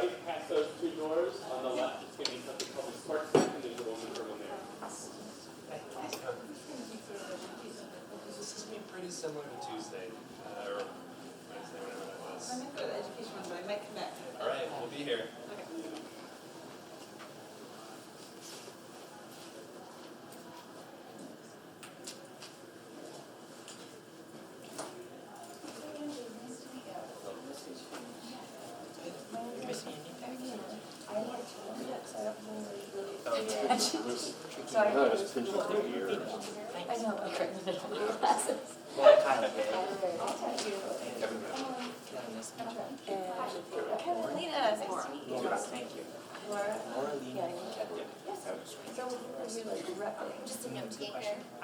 right past those two doors. On the left, it's going to be something called the Smart Stack, and there's a woman room in there. This is going to be pretty similar to Tuesday, or Wednesday, whatever that was. I'm in for the education one, but I might come back. All right, we'll be here. Okay. So I know it's pinch your ear. I know, like right in the middle of the classes. Long time ago. I'll tell you. Kevin met. Carolina, nice to meet you. Laura. Thank you. Laura? Laura Lee. Yeah, yes. So are you like repping? Just a note taker. I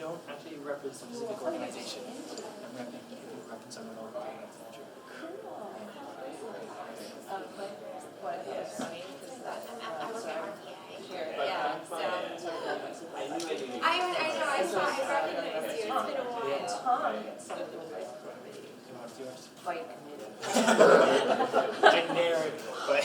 don't actually rep a specific organization. I'm repping someone over my manager. Cool. What, yeah, funny, because that's, sure, yeah, so. I knew I needed. I recognized you. It's been a while. Yeah, Tom gets something with high school video. And what's yours? Quite committed. Generic, but.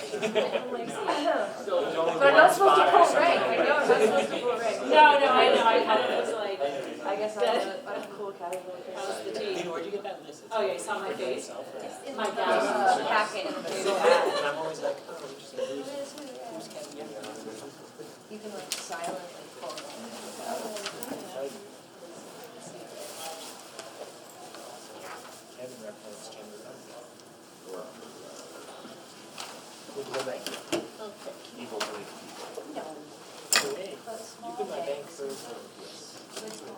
But I'm not supposed to pull rank, I know, I'm not supposed to pull rank. No, I know, I kind of was like, I guess I'm a cool category. How's the tea? Where'd you get that list? Oh, yeah, you saw my face? My Packet gown. in the So, packet. and I'm always like, oh, interesting. Who's Kevin? You can like silently pull it. Kevin represents Chamber of Would you go bank? Evil belief. No. Hey, But you small could my bank banks. for. With small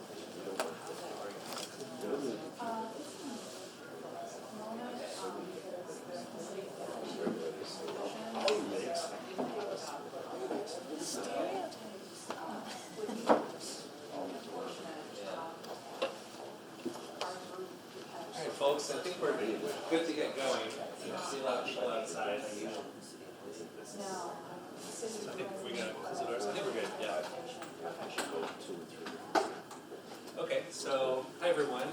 All right, folks, I think we're good to get going. I see a lot of people outside. I think we got to close the doors. I think we're good, yeah. Okay, so, hi everyone.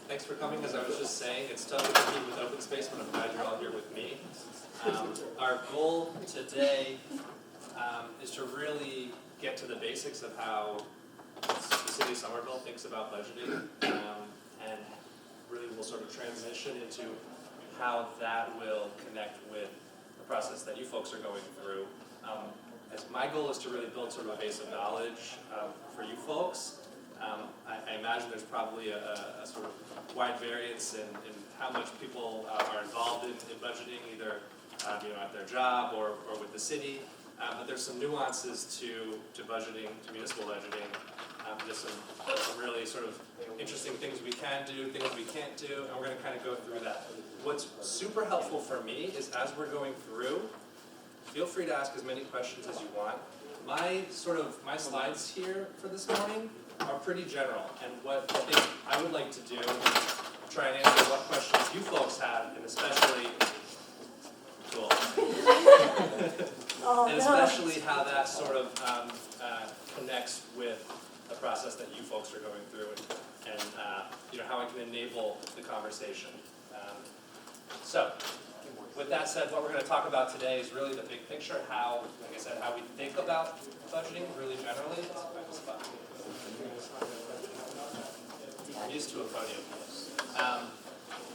Thanks for coming. As I was just saying, it's tough to compete with open space, but I'm glad you're all here with me. Our goal today is to really get to the basics of how the city of Somerville thinks about budgeting, and really we'll sort of transition into how that will connect with the process that you folks are going through. As my goal is to really build sort of a base of knowledge for you folks. I imagine there's probably a sort of wide variance in how much people are involved in budgeting, either at their job or with the city. But there's some nuances to budgeting, to municipal budgeting. There's some really sort of interesting things we can do, things we can't do, and we're going to kind of go through that. What's super helpful for me is as we're going through, feel free to ask as many questions as you want. My slides here for this morning are pretty general, and what I think I would like to do is try and answer what questions you folks have, and especially especially how that sort of connects with the process that you folks are going through, and how it can enable the conversation. So, with that said, what we're going to talk about today is really the big picture, how, like I said, how we think about budgeting really generally. I'm used to a podium.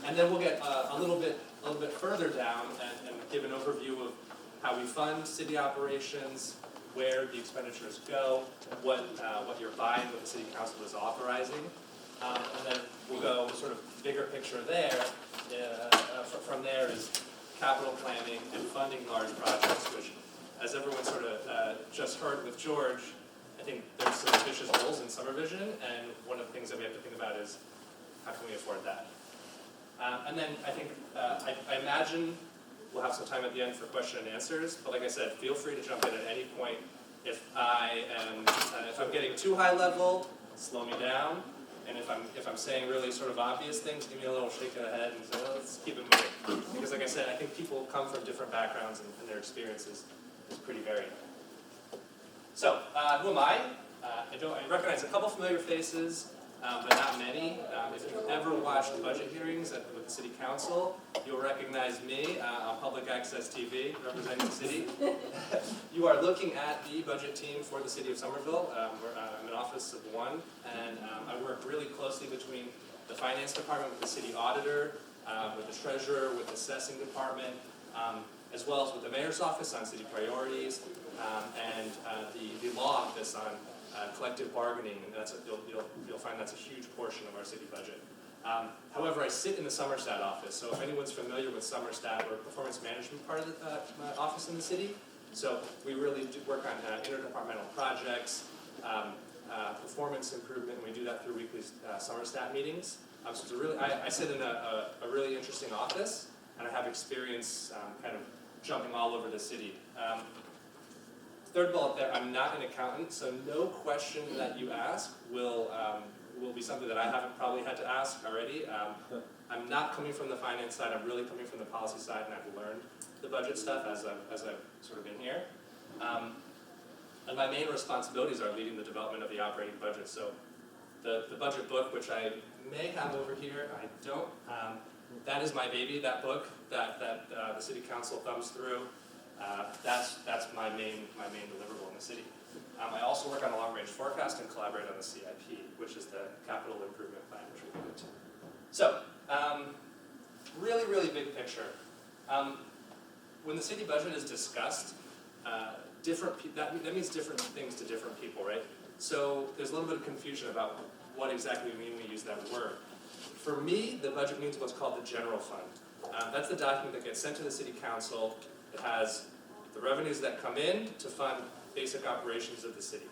And then we'll get a little bit further down and give an overview of how we fund city operations, where the expenditures go, what you're buying, what the city council is authorizing, and then we'll go sort of bigger picture there. From there is capital planning and funding large projects, which, as everyone sort of just heard with George, I think there's some ambitious goals in SomerVision, and one of the things that we have to think about is how can we afford that? And then I think, I imagine we'll have some time at the end for question and answers, but like I said, feel free to jump in at any point. If I'm getting too high level, slow me down, and if I'm saying really sort of obvious things, give me a little shake of the head and say, well, let's keep it moving. Because like I said, I think people come from different backgrounds and their experiences is pretty varied. So, who am I? I recognize a couple familiar faces. but not many. If you've ever watched budget hearings with the city council, you'll recognize me on public access TV representing the city. You are looking at the budget team for the city of Somerville. I'm an office of one, and I work really closely between the finance department with the city auditor, with the treasurer, with the assessing department, as well as with the mayor's office on city priorities, and the law office on collective bargaining, and you'll find that's a huge portion of our city budget. However, I sit in the Somerset office, so if anyone's familiar with Somerset, we're a performance management part of the office in the city. So we really do work on interdepartmental projects, performance improvement, and we do that through weekly Somerset meetings. So it's I sit in a really interesting office, and I have experience kind of jumping all over the city. Third bullet there, I'm not an accountant, so no question that you ask will be something that I haven't probably had to ask already. I'm not coming from the finance side, I'm really coming from the policy side, and I've learned the budget stuff as I've sort of been here. And my main responsibilities are leading the development of the operating budget. So the budget book, which I may have over here, I don't, that is my baby, that book that the city council thumbs through. That's my main deliverable in the city. I also work on a long-range forecast and collaborate on the CIP, which is the capital improvement plan, which we'll get into. So, really big picture. When the city budget is discussed, that means different things to different people, right? So there's a little bit of confusion about what exactly we mean when we use that word. For me, the budget means what's called the general fund. That's the document that gets sent to the city council. It has the revenues that come in to fund basic operations of the city.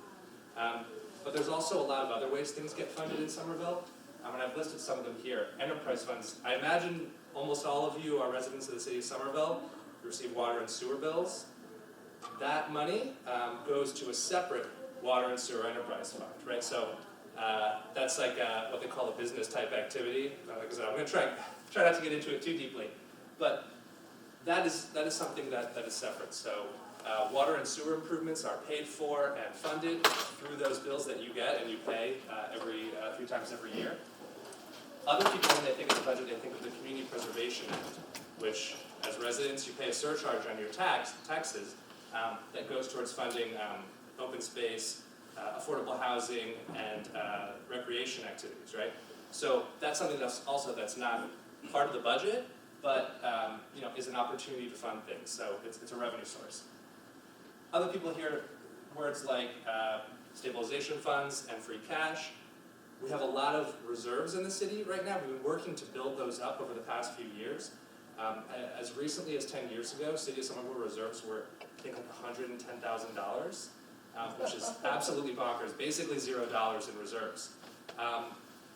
But there's also a lot of other ways things get funded in Somerville, and I've listed some of them here. Enterprise funds. I imagine almost all of you are residents of the city of Somerville, who receive water and sewer bills. That money goes to a separate water and sewer enterprise fund, right? So that's like what they call a business type activity. Like I said, I'm going to try not to get into it too deeply, but that is something that is separate. So water and sewer improvements are paid for and funded through those bills that you get and you pay 3 times every year. Other people, when they think of the budget, they think of the Community Preservation Act, which, as residents, you pay a surcharge on your taxes that goes towards funding open space, affordable housing, and recreation activities, right? So that's something that's not part of the budget, but is an opportunity to fund things. So it's a revenue source. Other people hear words like stabilization funds and free cash. We have a lot of reserves in the city right now. We've been working to build those up over the past few years. As recently as 10 years ago, City of Somerville reserves were, I think, like $110,000, which is absolutely bonkers, basically $0 in reserves.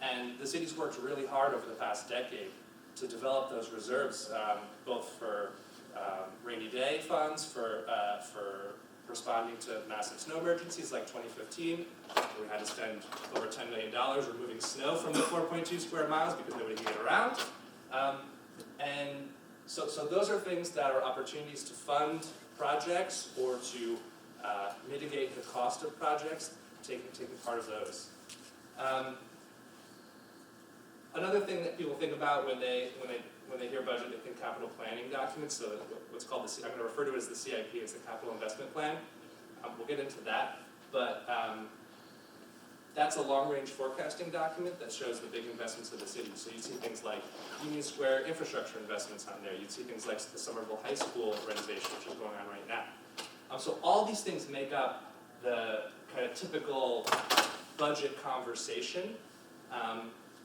And the city's worked really hard over the past decade to develop those reserves, both for rainy day funds, for responding to massive snow emergencies like 2015, where we had to spend over $10 million removing snow from the 4.2 square miles because nobody could get around. And so those are things that are opportunities to fund projects or to mitigate the cost of projects, taking part of those. Another thing that people think about when they hear budget, they think capital planning documents. So what's called I'm going to refer to it as the CIP. It's the Capital Investment Plan. We'll get into that, but that's a long-range forecasting document that shows the big investments of the city. So you see things like Union Square infrastructure investments on there. You'd see things like the Somerville High School renovation, which is going on right now. So all these things make up the kind of typical budget conversation.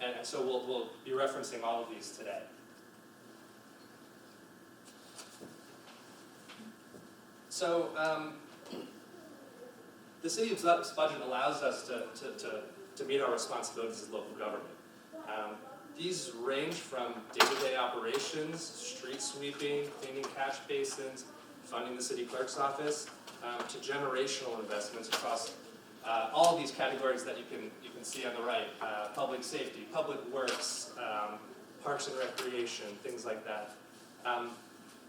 And so we'll be referencing all of these today. So the city's budget allows us to meet our responsibilities as local government. These range from day-to-day operations, street sweeping, cleaning cash basins, funding the city clerk's office, to generational investments across all of these categories that you can see on the right: public safety, public works, parks and recreation, things like that.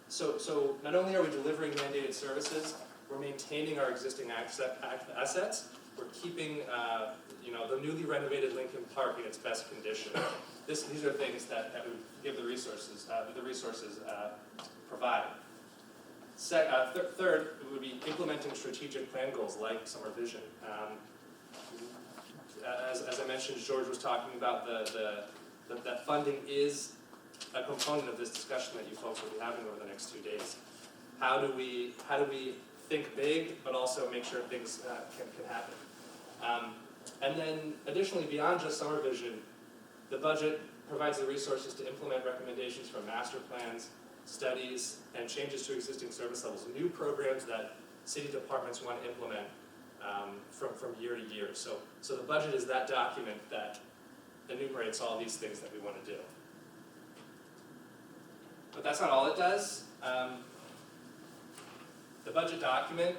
So not only are we delivering mandated services, we're maintaining our existing assets we're keeping, the newly renovated Lincoln Park in its best condition. These are things that we give the resources provide. Third, it would be implementing strategic plan goals like SomerVision. As I mentioned, George was talking about that funding is a component of this discussion that you folks will be having over the next 2 days. How do we think big, but also make sure things can happen? And then additionally, beyond just SomerVision, the budget provides the resources to implement recommendations from master plans, studies, and changes to existing service levels, new programs that city departments want to implement from year to year. So the budget is that document that enumerates all these things that we want to do. But that's not all it does. The budget document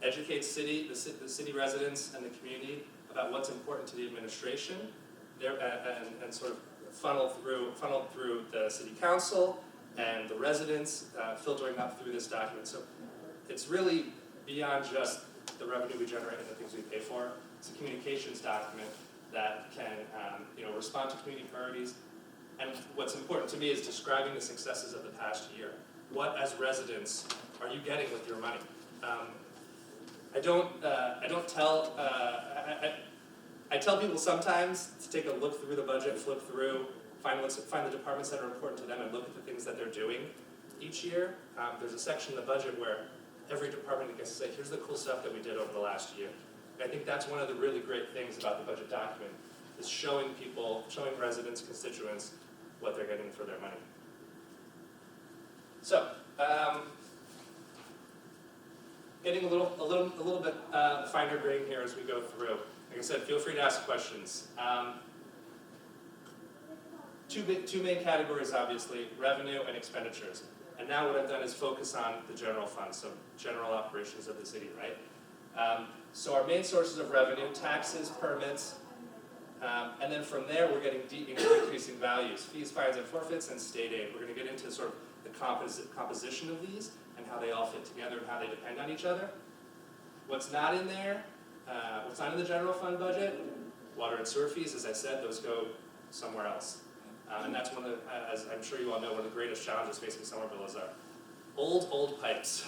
educates the city residents and the community about what's important to the administration, and sort of funneled through the city council and the residents, filtering up through this document. So it's really beyond just the revenue we generate and the things we pay for. It's a communications document that can respond to community priorities. And what's important to me is describing the successes of the past year. What, as residents, are you getting with your money? I tell people sometimes to take a look through the budget, flip through, find the departments that are important to them, and look at the things that they're doing each year. There's a section in the budget where every department gets to say, here's the cool stuff that we did over the last year. And I think that's one of the really great things about the budget document, is showing residents, constituents, what they're getting for their money. So, getting a little bit finer grain here as we go through. Like I said, feel free to ask questions. Two main categories, obviously, revenue and expenditures. And now what I've done is focus on the general fund, so general operations of the city, right? So our main sources of revenue, taxes, permits, and then from there we're getting increasing values, fees, fines, and forfeits, and state aid. We're going to get into sort of the composition of these and how they all fit together and how they depend on each other. What's not in there, what's not in the general fund budget, water and sewer fees, as I said, those go somewhere else. And that's one of the, as I'm sure you all know, one of the greatest challenges facing Somerville is our old pipes.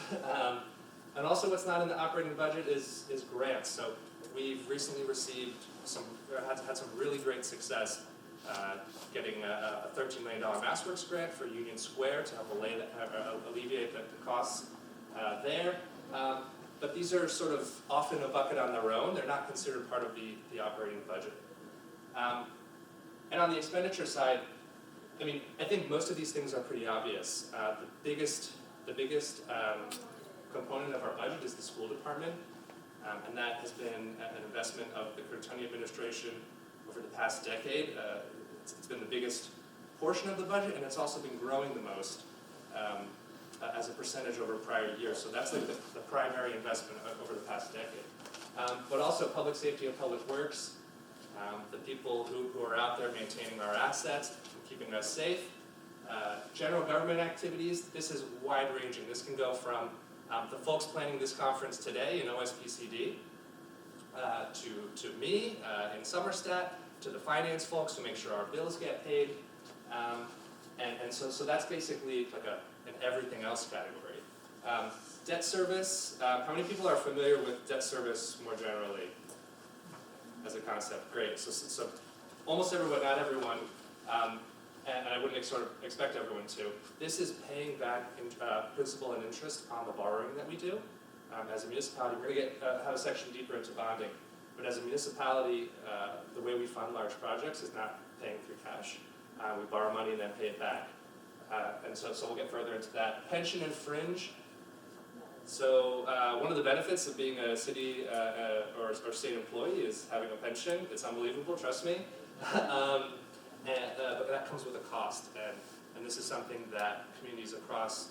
And also what's not in the operating budget is grants. So we've recently received had some really great success getting a $13 million MassWorks grant for Union Square to help alleviate the costs there. But these are sort of often a bucket on their own. They're not considered part of the operating budget. And on the expenditure side, I mean, I think most of these things are pretty obvious. The biggest component of our budget is the school department, and that has been an investment of the Curtin administration over the past decade. It's been the biggest portion of the budget, and it's also been growing the most as a percentage over prior years. So that's like the primary investment over the past decade. But also public safety and public works, the people who are out there maintaining our assets, keeping us safe. General government activities, this is wide-ranging. This can go from the folks planning this conference today in OSPCD, to me in Somerset, to the finance folks to make sure our bills get paid. And so that's basically like an everything else category. Debt service, how many people are familiar with debt service more generally as a concept? Great, so almost everyone, not everyone, and I wouldn't sort of expect everyone to. This is paying back principal and interest on the borrowing that we do. As a municipality, we're going to have a section deeper into bonding, but as a municipality, the way we fund large projects is not paying through cash. We borrow money and then pay it back. And so we'll get further into that. Pension and fringe. So one of the benefits of being a city or state employee is having a pension. It's unbelievable, trust me. But that comes with a cost, and this is something that communities across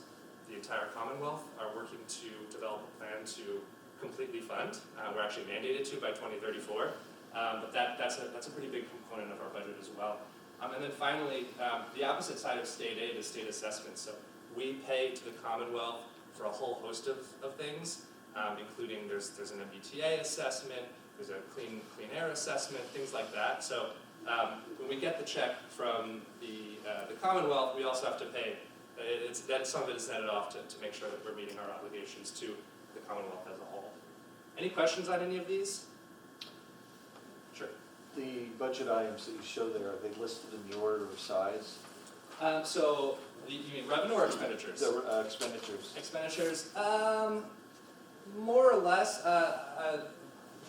the entire Commonwealth are working to develop a plan to completely fund. We're actually mandated to by 2034, but that's a pretty big component of our budget as well. And then finally, the opposite side of state aid is state assessment. So we pay to the Commonwealth for a whole host of things. including there's an MBTA assessment, there's a clean air assessment, things like that. So when we get the check from the Commonwealth, we also have to pay. Some of it is netted off to make sure that we're meeting our obligations to the Commonwealth as a whole. Any questions on any of these? Sure. The budget items that you show there, are they listed in the order of size? So you mean revenue or expenditures? The expenditures. Expenditures, more or less.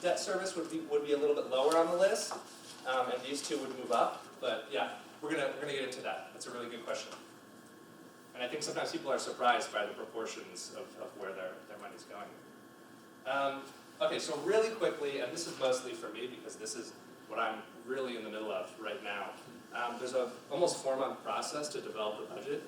Debt service would be a little bit lower on the list, and these two would move up. But yeah, we're gonna get into that. That's a really good question. And I think sometimes people are surprised by the proportions of where their money's going. Okay, so really quickly, and this is mostly for me because this is what I'm really in the middle of right now. There's a almost 4-month process to develop the budget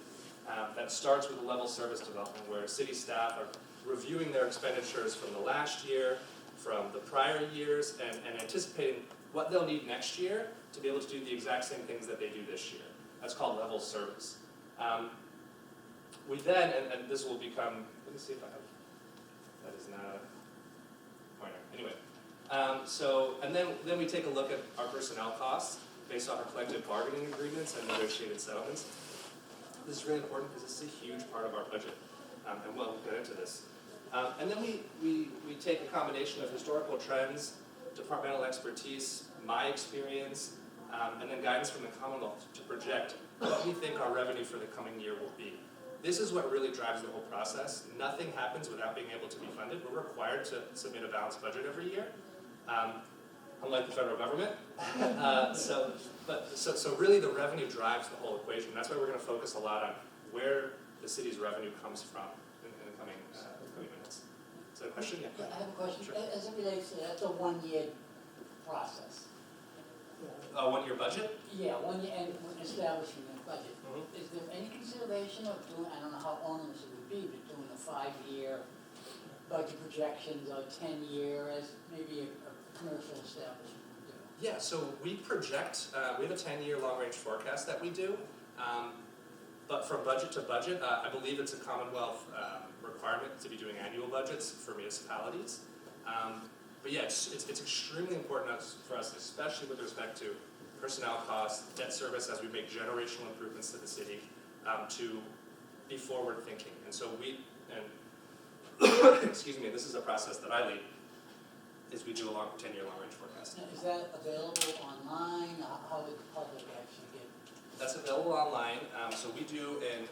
that starts with a level service development where city staff are reviewing their expenditures from the last year, from the prior years, and anticipating what they'll need next year to be able to do the exact same things that they do this year. That's called level service. We then, and this will become, let me see if I have, that is not a pointer. Anyway, and then we take a look at our personnel costs based on our collective bargaining agreements and negotiated settlements. This is really important because this is a huge part of our budget, and we'll get into this. And then we take a combination of historical trends, departmental expertise, my experience, and then guidance from the Commonwealth to project what we think our revenue for the coming year will be. This is what really drives the whole process. Nothing happens without being able to be funded. We're required to submit a balanced budget every year, unlike the federal government. So really the revenue drives the whole equation. That's why we're going to focus a lot on where the city's revenue comes from in the coming minutes. Is that a question? Yeah. I have a question. Sure. As it relates to, that's a 1-year process. 1-year budget? Yeah, 1 year, and when establishing the budget. Mhm. Is there any consideration of doing, I don't know how onerous it would be, but doing a 5-year budget projections or 10-year as maybe a commercial establishment would do? Yeah, so we project, we have a 10-year long-range forecast that we do, but from budget to budget, I believe it's a Commonwealth requirement to be doing annual budgets for municipalities. But yeah, it's extremely important for us, especially with respect to personnel costs, debt service as we make generational improvements to the city, to be forward-thinking. And so excuse me, this is a process that I lead, is we do a 10-year long-range forecast. Now, is that available online? How would the public actually get? That's available online. So we do an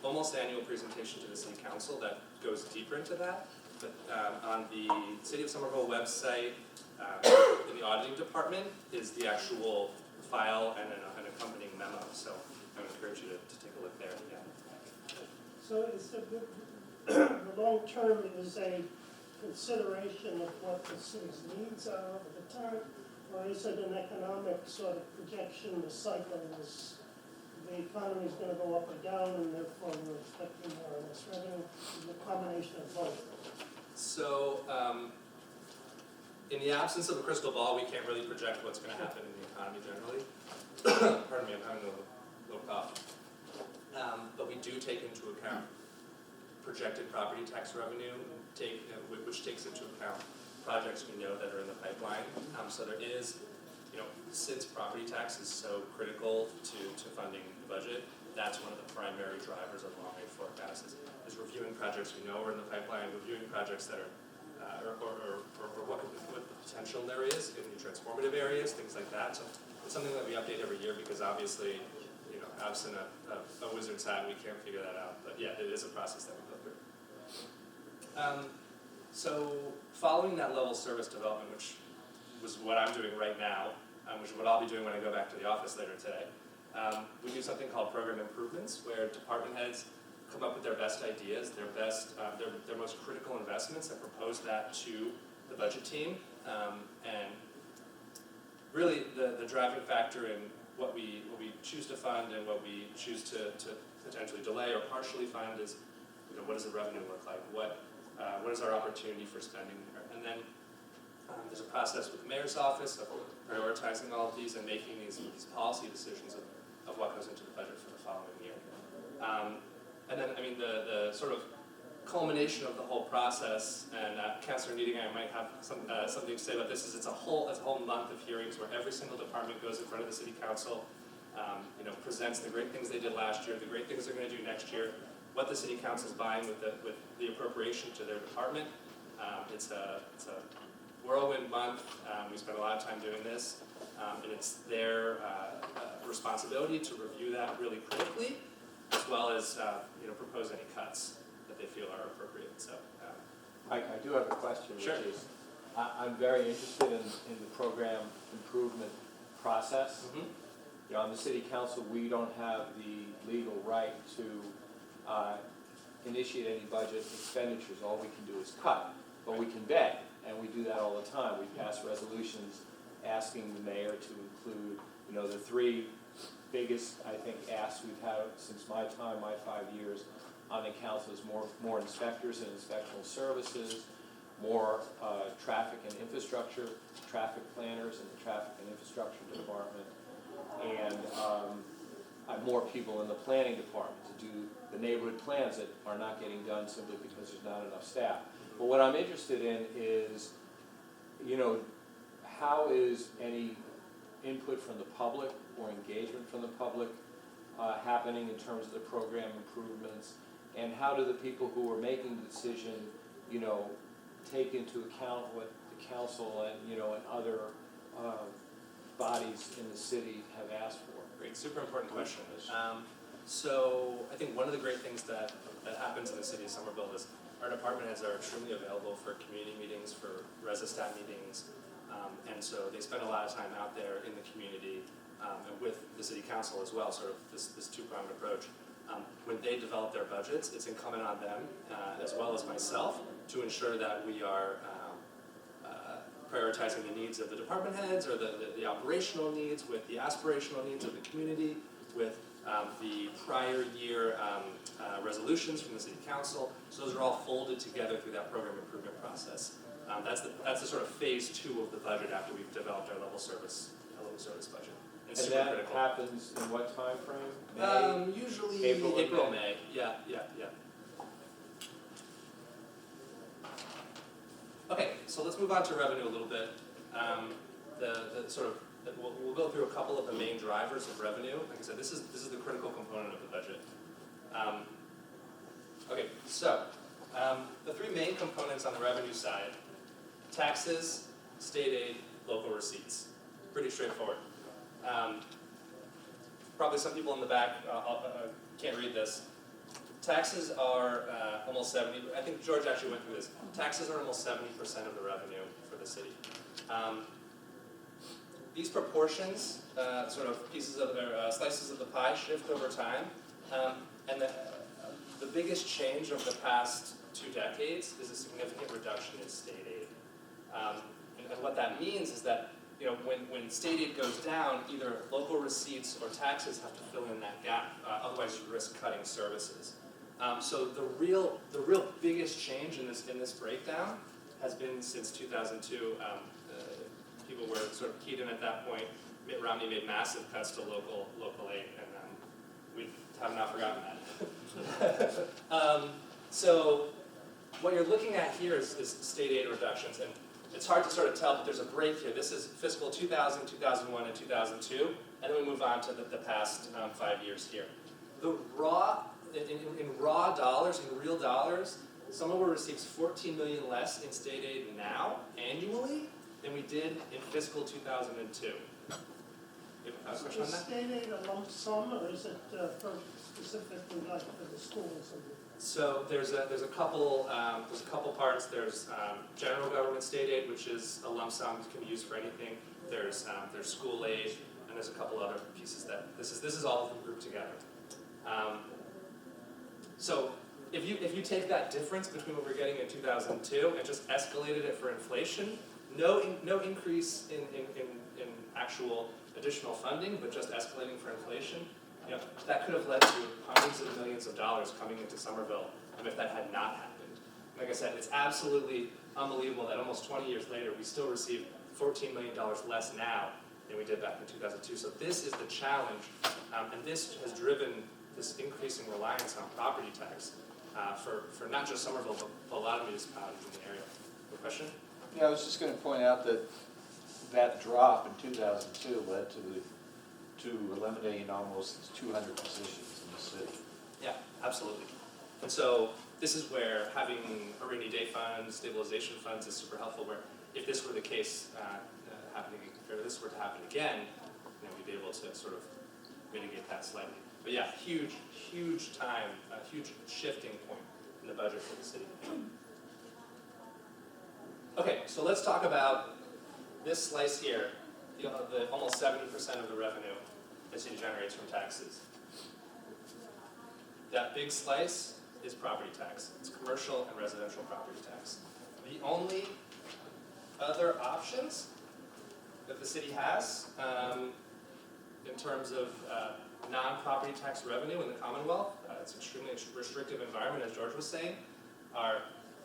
almost annual presentation to the City Council that goes deeper into that. But on the City of Somerville website, in the auditing department, is the actual file and an accompanying memo. So I would encourage you to take a look there. Yeah. So is the long term is a consideration of what the city's needs are at the time, or is it an economic sort of projection, the cycle is the economy is going to go up or down, and therefore we're expecting more or less revenue? Is a combination of both? So in the absence of a crystal ball, we can't really project what's going to happen in the economy generally. Pardon me, I'm having a little cough. But we do take into account projected property tax revenue, which takes into account projects we know that are in the pipeline. So there is, since property tax is so critical to funding the budget, that's one of the primary drivers of long-range forecasts is reviewing projects we know are in the pipeline, reviewing projects that are, or what the potential there is in the transformative areas, things like that. So it's something that we update every year because obviously, absent a wizard's hat, we can't figure that out. But yeah, it is a process that we go through. So following that level service development, which was what I'm doing right now, which is what I'll be doing when I go back to the office later today, we do something called program improvements, where department heads come up with their best ideas, their most critical investments, and propose that to the budget team. And really, the driving factor in what we choose to fund and what we choose to potentially delay or partially fund is, what does the revenue look like? What is our opportunity for spending there? And then there's a process with the mayor's office of prioritizing all of these and making these policy decisions of what goes into the budget for the following year. And then, the sort of culmination of the whole process, and Councilor Niedinger might have something to say about this, is it's a whole month of hearings where every single department goes in front of the City Council, presents the great things they did last year, the great things they're going to do next year, what the City Council's buying with the appropriation to their department. It's a whirlwind month. We spent a lot of time doing this, and it's their responsibility to review that really critically, as well as propose any cuts that they feel are appropriate. So, I do have a question, Sure. which is, I'm very interested in the program improvement process. mm-hmm. On the City Council, we don't have the legal right to initiate any budget expenditures. All we can do is cut, but we can beg, and we do that all the time. We pass resolutions asking the mayor to include, the three biggest, I think, asks we've had since my time, my 5 years on the council is more inspectors and inspectional services, more traffic and infrastructure, traffic planners in the traffic and infrastructure department, and more people in the planning department to do the neighborhood plans that are not getting done simply because there's not enough staff. But what I'm interested in is, how is any input from the public or engagement from the public happening in terms of the program improvements, and how do the people who are making the decision, take into account what the council and other bodies in the city have asked for? Great, super important question. So I think one of the great things that happens in the city of Somerville is our department heads are extremely available for community meetings, for Resistat meetings, and so they spend a lot of time out there in the community and with the city council as well, sort of this two-pronged approach. When they develop their budgets, it's incumbent on them, as well as myself, to ensure that we are prioritizing the needs of the department heads or the operational needs with the aspirational needs of the community, with the prior year resolutions from the city council. So those are all folded together through that program improvement process. That's the sort of phase 2 of the budget after we've developed our level service budget. And super that critical. happens in what time frame? Usually April, May. Yeah. Okay, so let's move on to revenue a little bit. We'll go through a couple of the main drivers of revenue. Like I said, this is the critical component of the budget. The three main components on the revenue side: taxes, state aid, local receipts. Pretty straightforward. Probably some people in the back can't read this. Taxes are almost 70%. I think George actually went through this. Taxes are almost 70% of the revenue for the city. These proportions, sort of slices of the pie, shift over time, and the biggest change over the past 2 decades is a significant reduction in state aid. And what that means is that when state aid goes down, either local receipts or taxes have to fill in that gap. Otherwise, you risk cutting services. So the real biggest change in this breakdown has been since 2002. People were sort of keyed in at that point. Mitt Romney made massive cuts to local aid, and we have not forgotten that. So what you're looking at here is state aid reductions, and it's hard to sort of tell, but there's a break here. This is fiscal 2000, 2001, and 2002, and then we move on to the past 5 years here. The in raw dollars, in real dollars, Somerville receives $14 million less in state aid now, annually, than we did in fiscal 2002. You have a question on Is that? state aid a lump sum, or is it specifically like for the schools? So there's a couple parts. There's general government state aid, which is a lump sum, can be used for anything. There's school aid, and there's a couple other pieces that this is all of them grouped together. So if you take that difference between what we're getting in 2002 and just escalated it for inflation, no increase in actual additional funding, but just escalating for inflation, that could have led to hundreds of millions of dollars coming into Somerville if that had not happened. Like I said, it's absolutely unbelievable that almost 20 years later we still receive $14 million less now than we did back in 2002. So this is the challenge, and this has driven this increasing reliance on property tax. for not just Somerville, but a lot of municipalities in the area. Good question? Yeah, I was just gonna point out that that drop in 2002 led to eliminating almost 200 positions in the city. Yeah, absolutely. And so this is where having a rainy day fund, stabilization funds is super helpful, where if this were the case or this were to happen again, we'd be able to sort of mitigate that slightly. But yeah, huge time, a huge shifting point in the budget for the city. Okay, so let's talk about this slice here, the almost 70% of the revenue the city generates from taxes. That big slice is property tax. It's commercial and residential property tax. The only other options that the city has in terms of non-property tax revenue in the Commonwealth, it's an extremely restrictive environment, as George was saying, are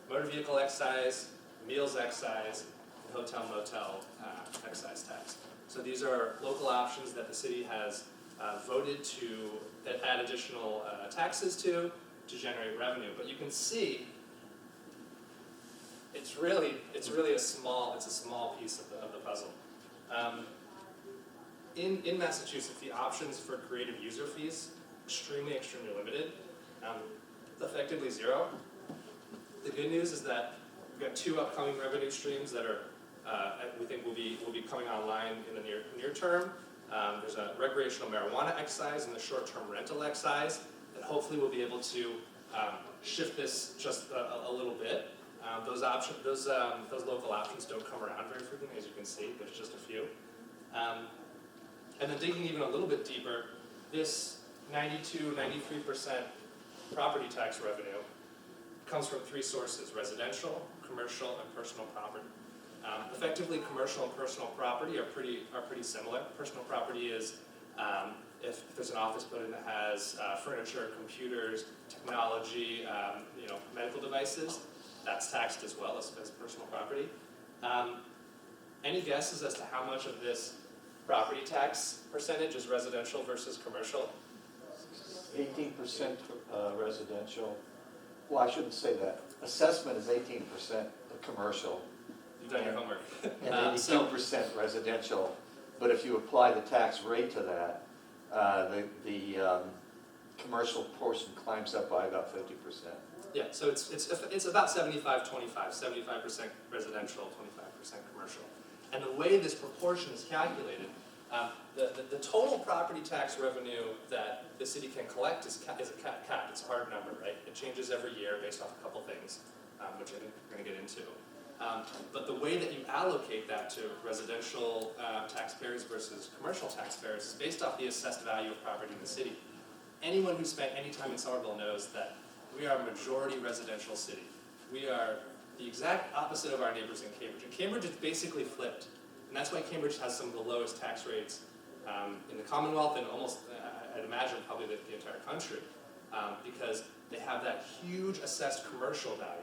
motor vehicle excise, meals excise, and hotel motel excise tax. So these are local options that the city has voted to add additional taxes to generate revenue. But you can see it's really a small piece of the puzzle. In Massachusetts, the options for creative user fees extremely limited, effectively zero. The good news is that we've got 2 upcoming revenue streams that are we think will be coming online in the near term. There's a recreational marijuana excise and the short-term rental excise that hopefully will be able to shift this just a little bit. Those local options don't come around very frequently, as you can see. There's just a few. And then digging even a little bit deeper, this 92-93% property tax revenue comes from 3 sources: residential, commercial, and personal property. Effectively, commercial and personal property are pretty similar. Personal property is if there's an office building that has furniture, computers, technology, medical devices, that's taxed as well as personal property. Any guesses as to how much of this property tax percentage is residential versus commercial? 18% residential. Well, I shouldn't say that. Assessment is 18% commercial. You've done your homework. And 82% residential. But if you apply the tax rate to that, the commercial portion climbs up by about 50%. Yeah, so it's about 75-25, 75% residential, 25% commercial. And the way this proportion is calculated, the total property tax revenue that the city can collect is a cap. It's a hard number, right? It changes every year based off a couple things, which I think we're going to get into. But the way that you allocate that to residential taxpayers versus commercial taxpayers is based off the assessed value of property in the city. Anyone who spent any time in Somerville knows that we are a majority residential city. We are the exact opposite of our neighbors in Cambridge. And Cambridge is basically flipped. And that's why Cambridge has some of the lowest tax rates in the Commonwealth and almost, I'd imagine, probably the entire country, because they have that huge assessed commercial value.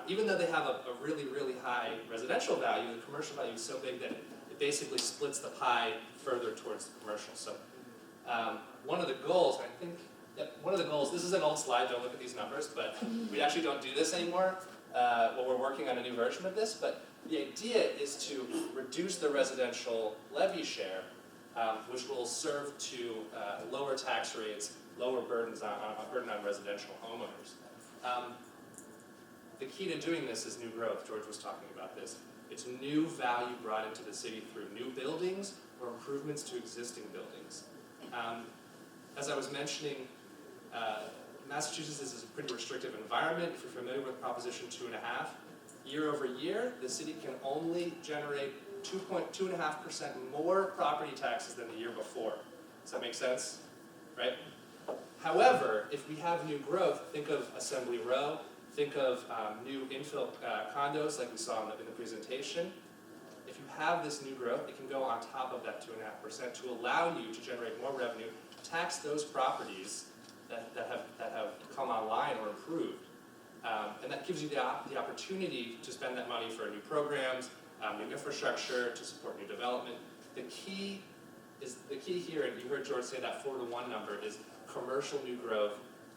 Even though they have a really high residential value, the commercial value is so big that it basically splits the pie further towards the commercial. So one of the goals, this is an old slide, don't look at these numbers, but we actually don't do this anymore. Well, we're working on a new version of this, but the idea is to reduce the residential levy share, which will serve to lower tax rates, lower burden on residential homeowners. The key to doing this is new growth. George was talking about this. It's new value brought into the city through new buildings or improvements to existing buildings. As I was mentioning, Massachusetts is a pretty restrictive environment. If you're familiar with Proposition 2.5, year over year, the city can only generate 2.5% more property taxes than the year before. Does that make sense? Right? However, if we have new growth, think of Assembly Row, think of new infill condos like we saw in the presentation. If you have this new growth, it can go on top of that 2.5% to allow you to generate more revenue, tax those properties that have come online or improved. And that gives you the opportunity to spend that money for new programs, new infrastructure, to support new development. The key here, and you heard George say that 4-to-1 number, is commercial new growth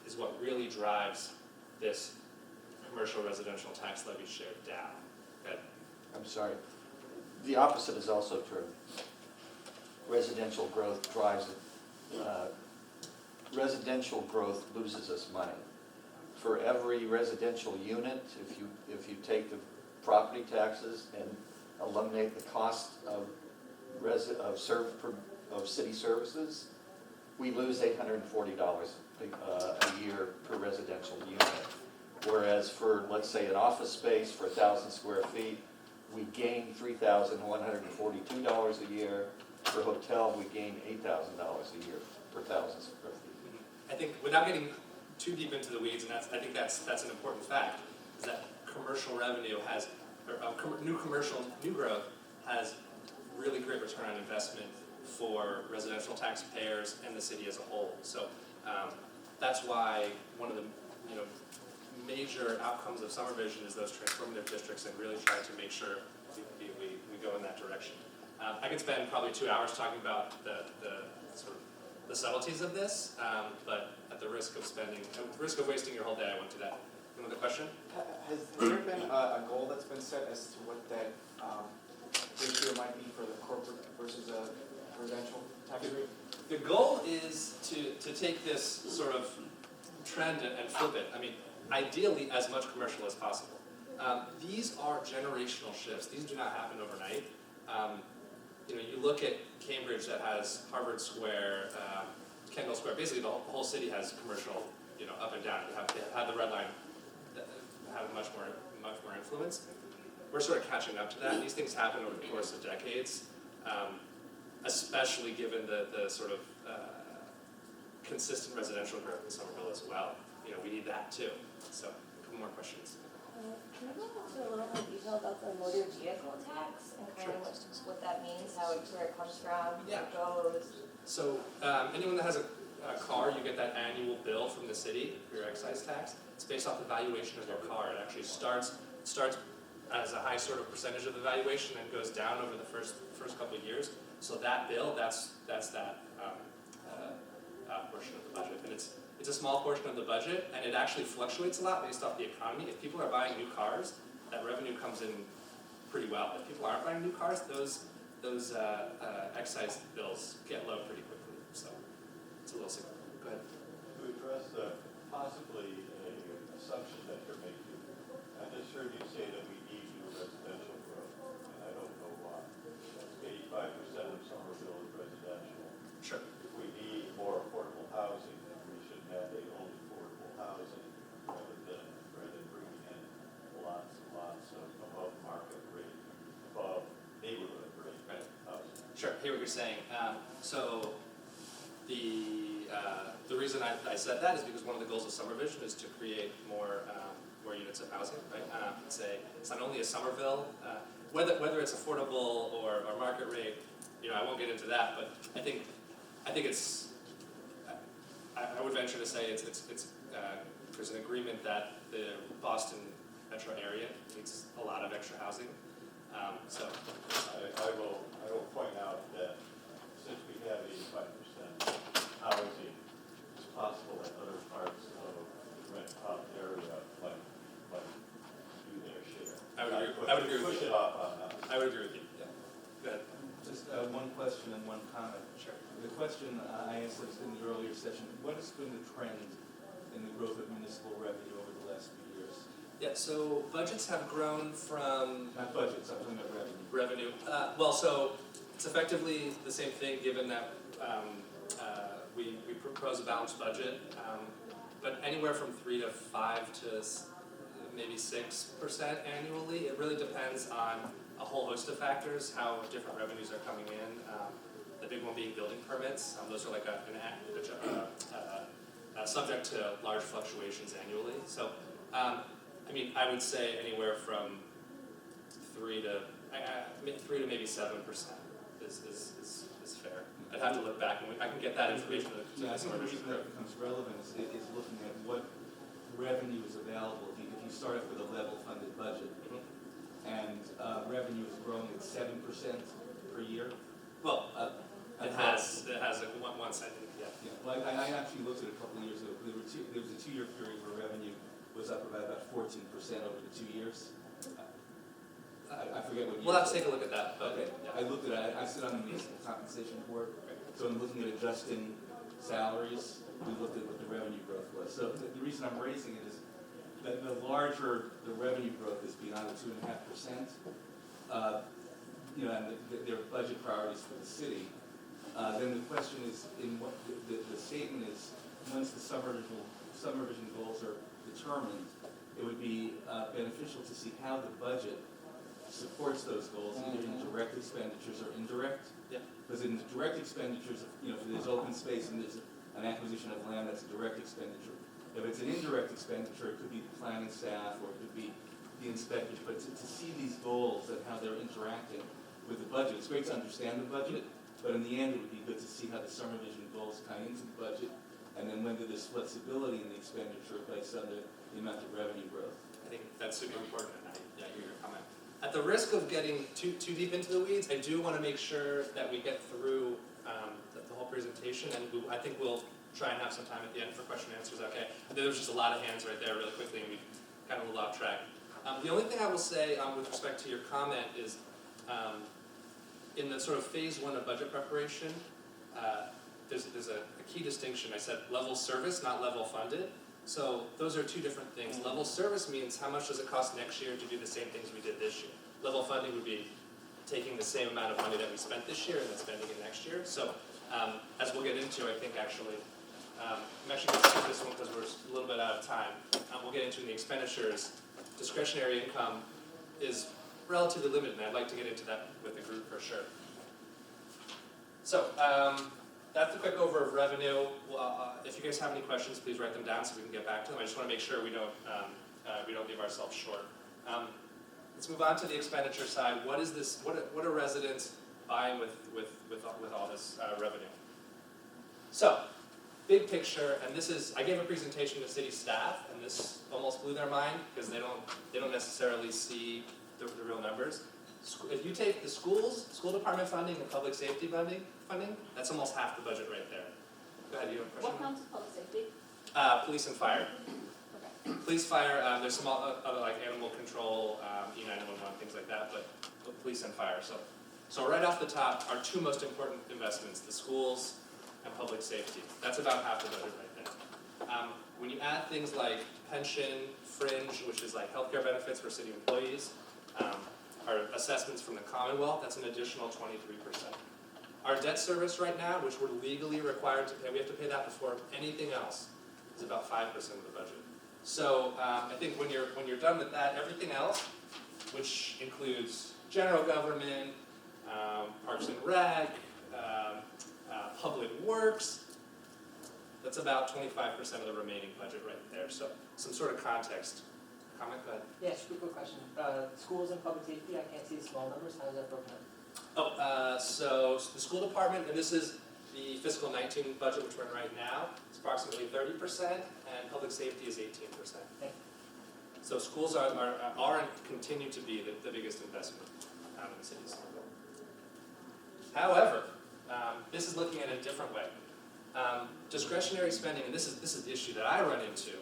is what really drives this commercial residential tax levy share down. Okay? I'm sorry. The opposite is also true. Residential growth drives it. Residential growth loses us money. For every residential unit, if you take the property taxes and eliminate the cost of city services, we lose $840 a year per residential unit. Whereas for, let's say, an office space for 1,000 square feet, we gain $3,142 a year. For a hotel, we gain $8,000 a year per 1,000 square feet. I think without getting too deep into the weeds, and I think that's an important fact, is that commercial revenue has, or new growth has really great return on investment for residential taxpayers and the city as a whole. So that's why one of the major outcomes of SomerVision is those transformative districts and really trying to make sure we go in that direction. I could spend probably 2 hours talking about the sort of the subtleties of this, but at the risk of wasting your whole day, I won't do that. Another question? Has there been a goal that's been set as to what that ratio might be for the corporate versus a residential tax rate? The goal is to take this sort of trend and flip it. I mean, ideally as much commercial as possible. These are generational shifts. These do not happen overnight. You look at Cambridge that has Harvard Square, Kendall Square. Basically, the whole city has commercial, up and down. You have the red line that have much more influence. We're sort of catching up to that. These things happen over the course of decades, especially given the sort of consistent residential growth in Somerville as well. We need that too. So, a couple more questions. Can you go into a little more detail about the motor vehicle tax and kind of what that means, where it comes from, where it goes? So anyone that has a car, you get that annual bill from the city for your excise tax. It's based off the valuation of your car. It actually starts as a high sort of percentage of the valuation and goes down over the first couple of years. So that bill, that's that portion of the budget, and it's a small portion of the budget, and it actually fluctuates a lot based off the economy. If people are buying new cars, that revenue comes in pretty well. If people aren't buying new cars, those excise bills get low pretty quickly. So it's a little significant. Go ahead. To address possibly an assumption that you're making, I just heard you say that we need new residential growth, and I don't know why. 85% of Somerville is residential. Sure. If we need more affordable housing, then we should mandate only affordable housing rather than bringing in lots and lots of above market rate, above neighborhood rate housing. Sure, I hear what you're saying. So the reason I said that is because one of the goals of SomerVision is to create more units of housing, right? It's not only a Somerville, whether it's affordable or market rate, I won't get into that, but I think it's, I would venture to say there's an agreement that the Boston metro area needs a lot of extra housing. So I will point out that since we have 85% housing, it's possible that other parts of the rent up area might do their share. I would agree with Push you. it off on us. I would agree with you. Yeah. Go ahead. Just one question and one comment. Sure. The question I asked in the earlier session, what has been the trend in the growth of municipal revenue over the last few years? Yeah, so budgets have grown from... Not budgets, I'm talking about revenue. Revenue. So it's effectively the same thing given that we propose a balanced budget, but anywhere from 3 to 5 to maybe 6% annually. It really depends on a whole host of factors, how different revenues are coming in. The big one being building permits. Those are like subject to large fluctuations annually. So, I would say anywhere from 3 to maybe 7% is fair. I'd have to look back, and I can get that information to the I think the reason that becomes relevant is looking at what revenue is available. If you start off with a level funded budget, and revenue is growing at 7% per year. Well, it has one side. Yeah. Well, I actually looked at it a couple of years ago. There was a 2-year period where revenue was up by about 14% over the 2 years. I forget what year. We'll have to take a look at that, but. Okay, I looked at it, I sit on the municipal compensation board, so I'm looking at adjusting salaries, we looked at what the revenue growth was. So the reason I'm raising it is that the larger the revenue growth is beyond the 2.5%, and their budget priorities for the city, then the question is, in what the statement is, once the SomerVision goals are determined, it would be beneficial to see how the budget supports those goals, either in direct expenditures or indirect. Yeah. Because in direct expenditures, if there's open space and there's an acquisition of land, that's a direct expenditure. If it's an indirect expenditure, it could be the planning staff or it could be the inspectors. But to see these goals and how they're interacting with the budget, it's great to understand the budget, but in the end, it would be good to see how the SomerVision goals tie into the budget, and then whether there's flexibility in the expenditure based on the amount of revenue growth. I think that's super important, and I hear your comment. At the risk of getting too deep into the weeds, I do want to make sure that we get through the whole presentation, and I think we'll try and have some time at the end for question and answers, okay? There was just a lot of hands right there really quickly, and we kind of a little off track. The only thing I will say with respect to your comment is, in the sort of phase 1 of budget preparation, there's a key distinction. I said level service, not level funded. So those are two different things. Level service means how much does it cost next year to do the same things we did this year. Level funding would be taking the same amount of money that we spent this year and then spending it next year. So as we'll get into, I think actually, I'm actually going to skip this one because we're a little bit out of time. We'll get into the expenditures. Discretionary income is relatively limited, and I'd like to get into that with the group for sure. So that's the quick overview of revenue. If you guys have any questions, please write them down so we can get back to them. I just want to make sure we don't leave ourselves short. Let's move on to the expenditure side. What is this? What are residents buying with all this revenue? So, big picture, and this is, I gave a presentation to city staff, and this almost blew their mind because they don't necessarily see the real numbers. If you take the school department funding and public safety funding, that's almost half the budget right there. Go ahead, you have a question? What counts as public safety? Police and fire. Okay. Police, fire, there's some other like animal control, E911, things like that, but police and fire. So right off the top, our two most important investments, the schools and public safety. That's about half the budget right there. When you add things like pension, fringe, which is like healthcare benefits for city employees, our assessments from the Commonwealth, that's an additional 23%. Our debt service right now, which we're legally required to pay, we have to pay that before anything else, is about 5% of the budget. So I think when you're done with that, everything else, which includes general government, Parks and Rec, Public Works, that's about 25% of the remaining budget right there. So some sort of context. Comment, go ahead. Yeah, just a quick question. Schools and public safety, I can't see the small numbers. How is that broken up? So the school department, and this is the fiscal 19 budget, which we're in right now, is approximately 30%, and public safety is 18%. So schools are and continue to be the biggest investment in the city of Somerville. However, this is looking at it a different way. Discretionary spending, and this is the issue that I run into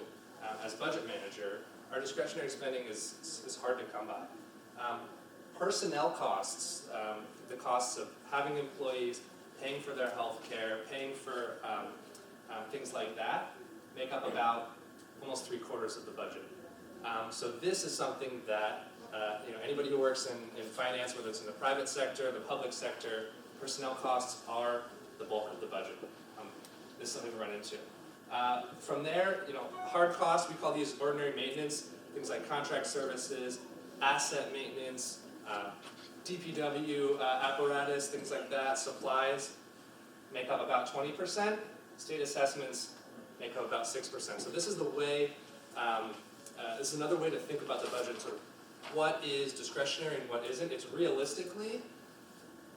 as budget manager. Our discretionary spending is hard to come by. Personnel costs, the costs of having employees, paying for their health care, paying for things like that, make up about almost 3/4 of the budget. So this is something that anybody who works in finance, whether it's in the private sector, the public sector, personnel costs are the bulk of the budget. This is something we run into. From there, hard costs, we call these ordinary maintenance, things like contract services, asset maintenance, DPW apparatus, things like that, supplies, make up about 20%. State assessments make up about 6%. So this is the way, this is another way to think about the budget, sort of what is discretionary and what isn't. It's realistically,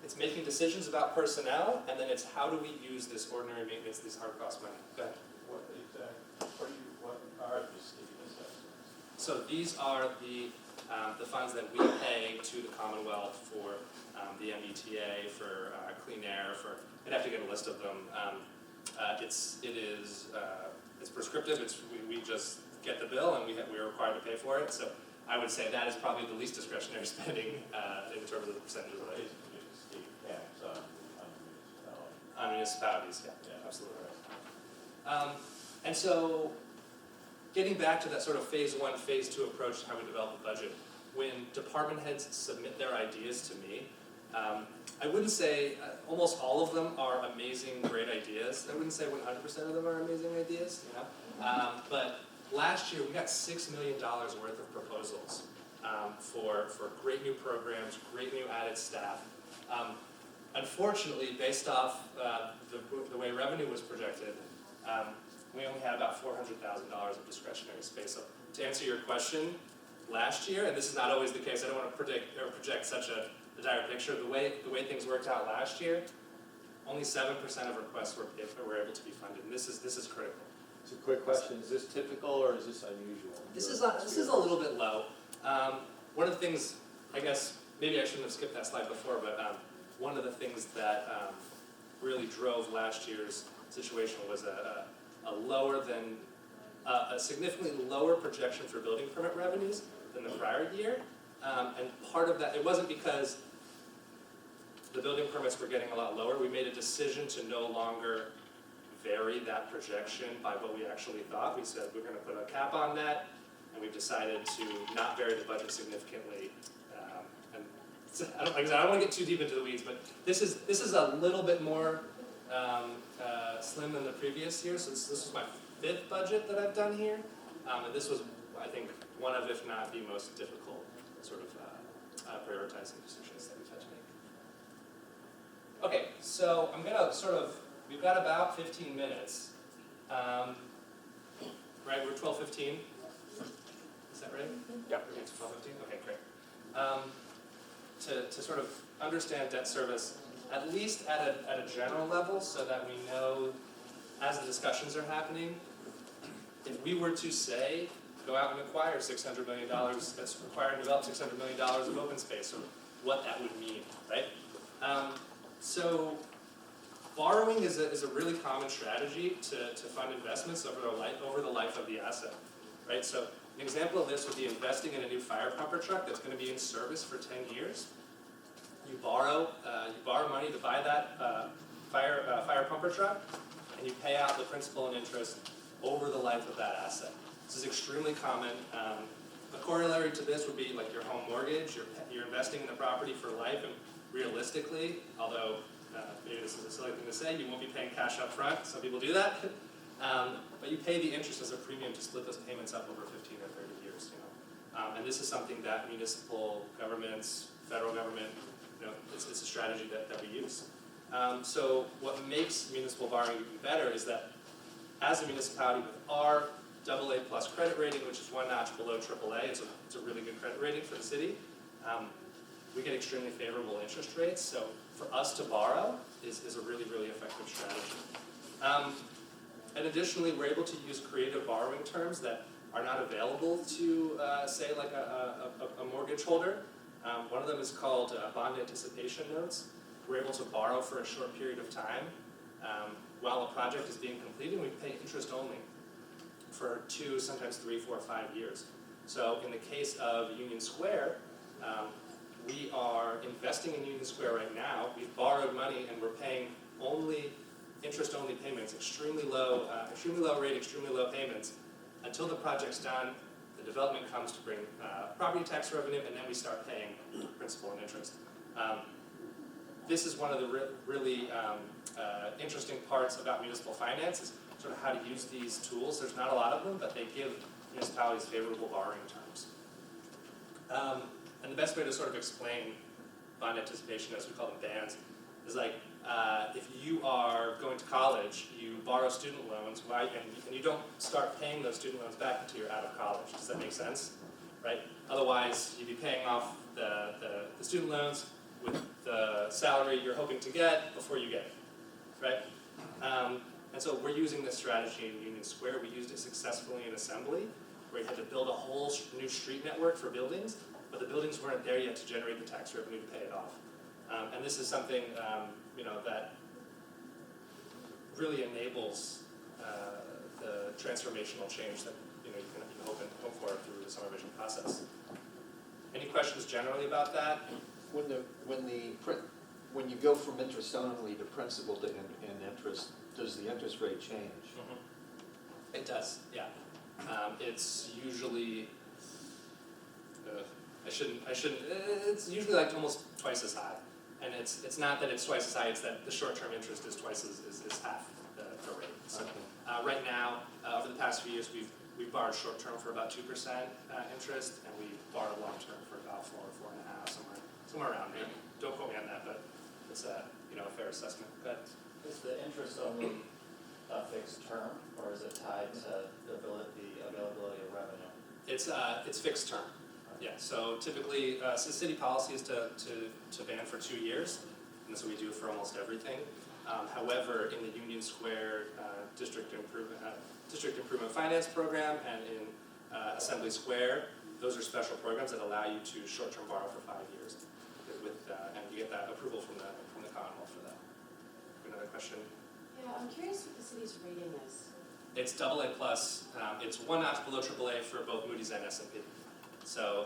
it's making decisions about personnel, and then it's how do we use this ordinary maintenance, this hard cost money. Go ahead. What are the state assessments? So these are the funds that we pay to the Commonwealth for the MBTA, for Clean Air, I'd have to get a list of them. It's it's prescriptive, we just get the bill and we're required to pay for it. So I would say that is probably the least discretionary spending in terms of the percentages of it. Basically, the state tax on municipality. On municipalities, yeah, Yeah. absolutely right. And so, getting back to that sort of phase 1, phase 2 approach to how we develop a budget, when department heads submit their ideas to me, I wouldn't say almost all of them are amazing, great ideas. I wouldn't say 100% of them are amazing ideas, you know. But last year we got $6 million worth of proposals for great new programs, great new added staff. Unfortunately, based off the way revenue was projected, we only had about $400,000 of discretionary space. So to answer your question, last year, and this is not always the case, I don't want to predict or project such a dire picture. The way things worked out last year, only 7% of requests were able to be funded, and this is critical. It's a quick question, is this typical or is this unusual? This is a little bit low. One of the things, I guess, maybe I shouldn't have skipped that slide before, but one of the things that really drove last year's situation was a significantly lower projection for building permit revenues than the prior year. And part of that, it wasn't because the building permits were getting a lot lower. We made a decision to no longer vary that projection by what we actually thought. We said we're going to put a cap on that, and we've decided to not vary the budget significantly. And so, I don't want to get too deep into the weeds, but this is a little bit more slim than the previous year. So this was my 5th budget that I've done here, and this was, I think, one of, if not the most difficult sort of prioritizing decisions that we've had to make. Okay, so I'm going to we've got about 15 minutes. Right, we're 12:15. Is that right? Yeah. It's 12:15? Okay, great. To sort of understand debt service, at least at a general level, so that we know as the discussions are happening, if we were to say, go out and acquire $600 million, that's required to develop $600 million of open space, or what that would mean, right? So borrowing is a really common strategy to fund investments over the life of the asset, right? So an example of this would be investing in a new fire pumper truck that's going to be in service for 10 years. You borrow money to buy that fire pumper truck, and you pay out the principal and interest over the life of that asset. This is extremely common. A corollary to this would be like your home mortgage. You're investing in the property for life, and realistically, although maybe this is a silly thing to say, you won't be paying cash up front. Some people do that. But you pay the interest as a premium to split those payments up over 15 or 30 years. And this is something that municipal governments, federal government, it's a strategy that we use. So what makes municipal borrowing even better is that as a municipality with our AA+ credit rating, which is one notch below AAA, it's a really good credit rating for the city, we get extremely favorable interest rates. So for us to borrow is a really, really effective strategy. And additionally, we're able to use creative borrowing terms that are not available to, say, like a mortgage holder. One of them is called bond anticipation notes. We're able to borrow for a short period of time while a project is being completed. We pay interest only for 2, sometimes 3, 4, 5 years. So in the case of Union Square, we are investing in Union Square right now. We've borrowed money and we're paying only interest-only payments, extremely low rate, extremely low payments, until the project's done. The development comes to bring property tax revenue, and then we start paying principal and interest. This is one of the really interesting parts about municipal finance, is sort of how to use these tools. There's not a lot of them, but they give municipalities favorable borrowing terms. And the best way to sort of explain bond anticipation, as we call them bands, is like if you are going to college, you borrow student loans, right, and you don't start paying those student loans back until you're out of college. Does that make sense? Right? Otherwise, you'd be paying off the student loans with the salary you're hoping to get before you get it, right? And so we're using this strategy in Union Square. We used it successfully in Assembly, where you had to build a whole new street network for buildings, but the buildings weren't there yet to generate the tax revenue to pay it off. And this is something that really enables transformational change that you can hope for through the SomerVision process. Any questions generally about that? When you go from interest only to principal to in interest, does the interest rate change? It does, yeah. It's usually, it's usually like almost twice as high. And it's not that it's twice as high, it's that the short-term interest is twice is half the rate. So right now, over the past few years, we've borrowed short-term for about 2% interest, and we borrowed long-term for about 4 or 4.5, somewhere around there. Don't quote me on that, but it's a fair assessment. But Is the interest only a fixed term, or is it tied to the availability of revenue? it's fixed term. Yeah. So typically, city policy is to ban for 2 years, and that's what we do for almost everything. However, in the Union Square District Improvement Finance Program and in Assembly Square, those are special programs that allow you to short-term borrow for 5 years, and you get that approval from the Commonwealth for that. Another question? Yeah, I'm curious what the city's rating is. It's AA+. It's 1 notch below AAA for both Moody's and S&P. So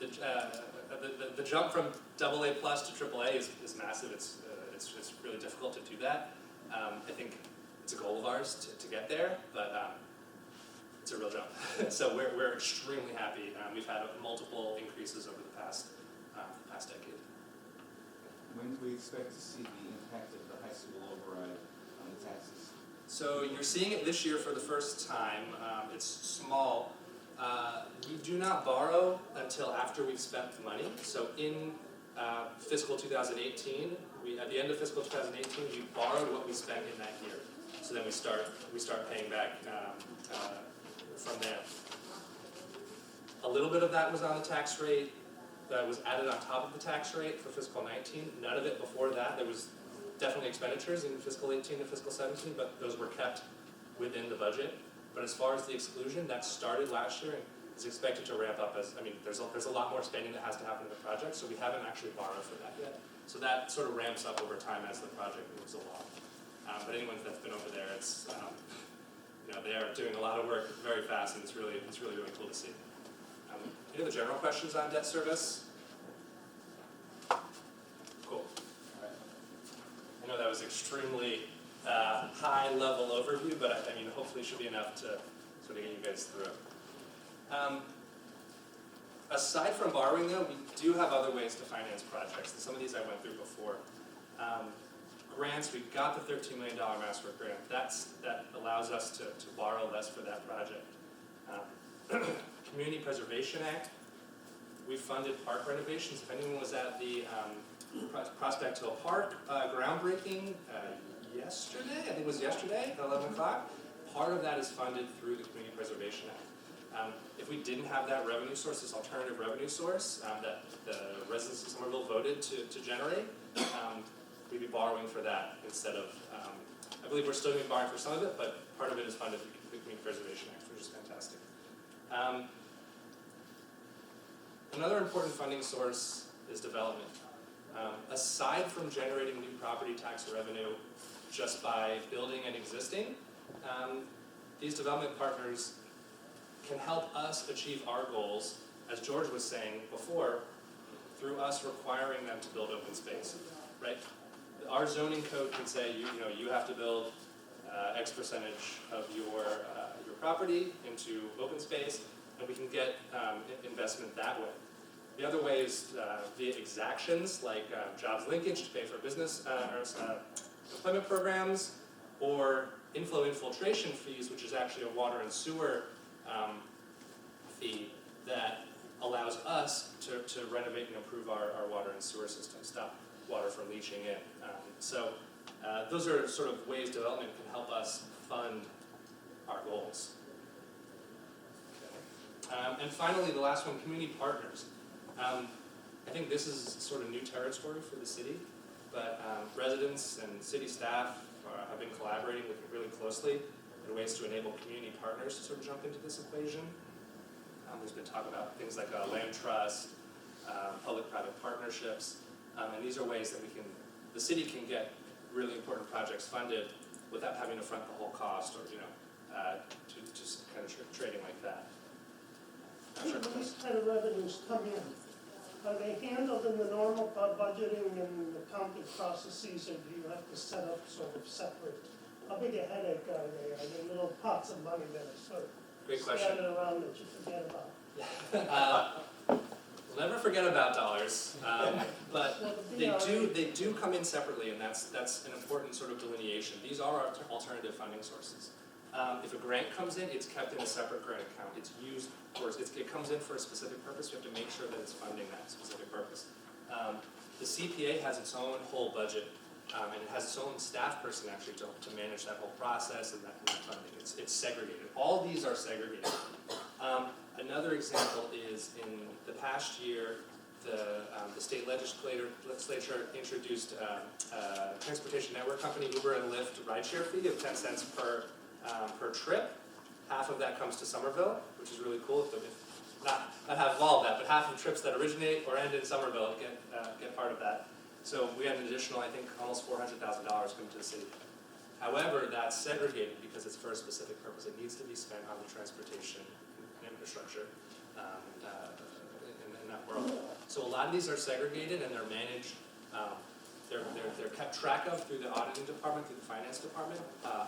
the jump from AA+ to AAA is massive. It's really difficult to do that. I think it's a goal of ours to get there, but it's a real jump. So we're extremely happy. We've had multiple increases over the past decade. When do we expect to see the impact of the high school override on the taxes? So you're seeing it this year for the first time. It's small. We do not borrow until after we've spent the money. So in fiscal 2018, at the end of fiscal 2018, we borrowed what we spent in that year. So then we start paying back from there. A little bit of that was on the tax rate. That was added on top of the tax rate for fiscal 19. None of it before that. There was definitely expenditures in fiscal 18 to fiscal 17, but those were kept within the budget. But as far as the exclusion, that started last year and is expected to ramp up there's a lot more spending that has to happen in the project, so we haven't actually borrowed for that yet. So that sort of ramps up over time as the project moves along. But anyone that's been over there, it's they are doing a lot of work very fast, and it's really cool to see. Any other general questions on debt service? Cool. I know that was extremely high-level overview, but hopefully it should be enough to sort of get you guys through it. Aside from borrowing, though, we do have other ways to finance projects, and some of these I went through before. Grants, we've got the $13 million MassWork grant. That allows us to borrow less for that project. Community Preservation Act, we funded park renovations. If anyone was at the Prospect Hill Park groundbreaking yesterday, I think it was yesterday at 11 o'clock, part of that is funded through the Community Preservation Act. If we didn't have that revenue source, this alternative revenue source that the residents of Somerville voted to generate, we'd be borrowing for that instead of, I believe we're still going to be borrowing for some of it, but part of it is funded through the Community Preservation Act, which is fantastic. Another important funding source is development. Aside from generating new property tax revenue just by building and existing, these development partners can help us achieve our goals, as George was saying before, through us requiring them to build open space, right? Our zoning code can say you have to build X percentage of your property into open space, and we can get investment that way. The other way is via exactions like jobs linkage to pay for business employment programs, or infiltration fees, which is actually a water and sewer fee that allows us to renovate and improve our water and sewer system, stop water from leaching in. So those are sort of ways development can help us fund our goals. Okay. And finally, the last one, community partners. I think this is sort of new territory for the city, but residents and city staff have been collaborating with me really closely in ways to enable community partners to sort of jump into this equation. There's been talk about things like land trust, public-private partnerships, and these are ways that the city can get really important projects funded without having to front the whole cost or to just kind of trading like that. When these kind of revenues come in, are they handled in the normal budgeting and accounting processes, or do you have to set up sort of separate? How big a headache are they? Are they little pots of money that are sort of Great question. scattered around that you forget about? We'll never forget about dollars, but Well, the they do come in separately, and that's an important sort of delineation. These are our alternative funding sources. If a grant comes in, it's kept in a separate grant account. It's used for, it comes in for a specific purpose. We have to make sure that it's funding that specific purpose. The CPA has its own whole budget, and it has its own staff person actually to manage that whole process and that funding. It's segregated. All these are segregated. Another example is in the past year, the state legislature introduced a transportation network company, Uber and Lyft, rideshare fee of 10 cents per trip. Half of that comes to Somerville, which is really cool. Not half of all of that, but half of trips that originate or end in Somerville get part of that. So we had an additional, I think, almost $400,000 come to the city. However, that's segregated because it's for a specific purpose. It needs to be spent on the transportation infrastructure in that world. So a lot of these are segregated and they're managed. They're kept track of through the auditing department, through the finance department.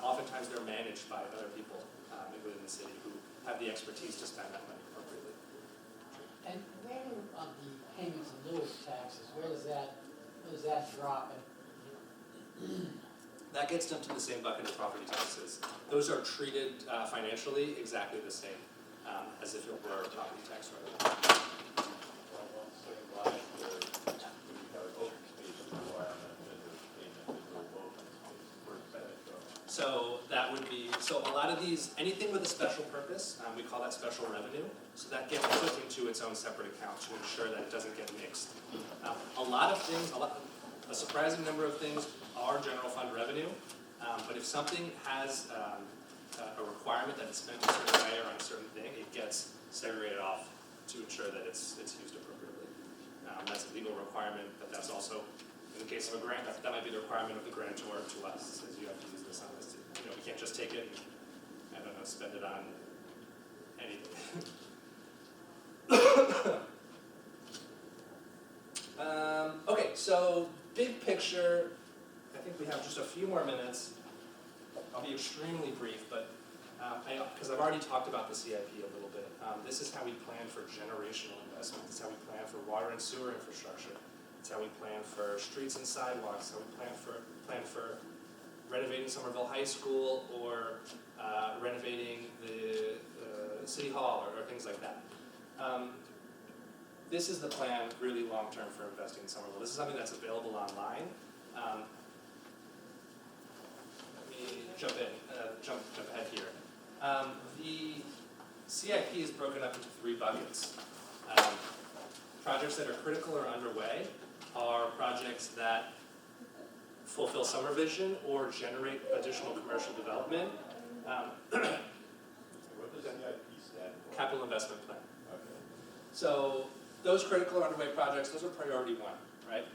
Oftentimes they're managed by other people within the city who have the expertise to spend that money appropriately. And where do the payments in lieu of taxes, where does that drop? That gets dumped in the same bucket as property taxes. Those are treated financially exactly the same as if it were a property tax revenue. So that would be, so a lot of these, anything with a special purpose, we call that special revenue. So that gets put into its own separate account to ensure that it doesn't get mixed. A lot of things, a surprising number of things are general fund revenue. But if something has a requirement that it's spent a certain way or on a certain thing, it gets segregated off to ensure that it's used appropriately. That's a legal requirement, but that's also, in the case of a grant, that might be the requirement of the grantor to us, says you have to use this on this. You know, we can't just take it and, I don't know, spend it on anything. Okay, so big picture, I think we have just a few more minutes. I'll be extremely brief, but because I've already talked about the CIP a little bit. This is how we plan for generational investment. This is how we plan for water and sewer infrastructure. It's how we plan for streets and sidewalks. How we plan for renovating Somerville High School or renovating the City Hall or things like that. This is the plan really long term for investing in Somerville. This is something that's available online. Jump ahead here. The CIP is broken up into 3 buckets. Projects that are critical or underway are projects that fulfill SomerVision or generate additional commercial development. What does CIP stand for? Capital Investment Plan. Okay. So those critical or underway projects, those are priority 1, right?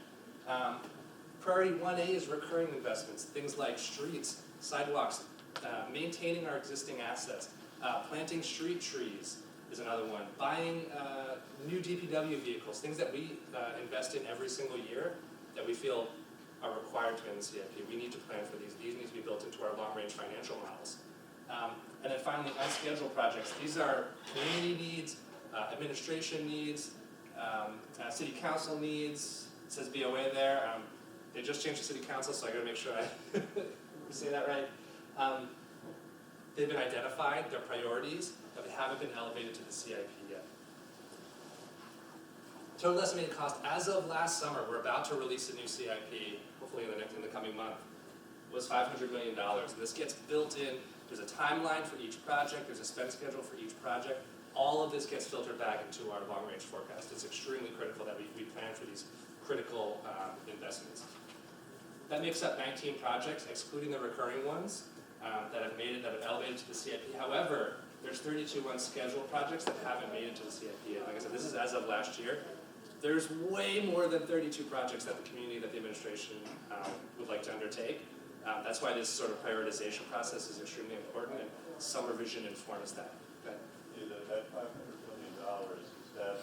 Priority 1A is recurring investments, things like streets, sidewalks, maintaining our existing assets, planting street trees is another one, buying new DPW vehicles, things that we invest in every single year that we feel are required to be in the CIP. We need to plan for these. These need to be built into our long-range financial models. And then finally, unscheduled projects. These are community needs, administration needs, city council needs. It says BOA there. They just changed the city council, so I gotta make sure I say that right. They've been identified, they're priorities, but they haven't been elevated to the CIP yet. Total estimated cost, as of last summer, we're about to release a new CIP, hopefully in the coming month, was $500 million. And this gets built in, there's a timeline for each project, there's a spend schedule for each project. All of this gets filtered back into our long-range forecast. It's extremely critical that we plan for these critical investments. That makes up 19 projects, excluding the recurring ones that have elevated to the CIP. However, there's 32 unscheduled projects that haven't made it to the CIP yet. Like I said, this is as of last year. There's way more than 32 projects that the community, that the administration would like to undertake. That's why this sort of prioritization process is extremely important, and SomerVision informs that. Okay. That $500 million, is that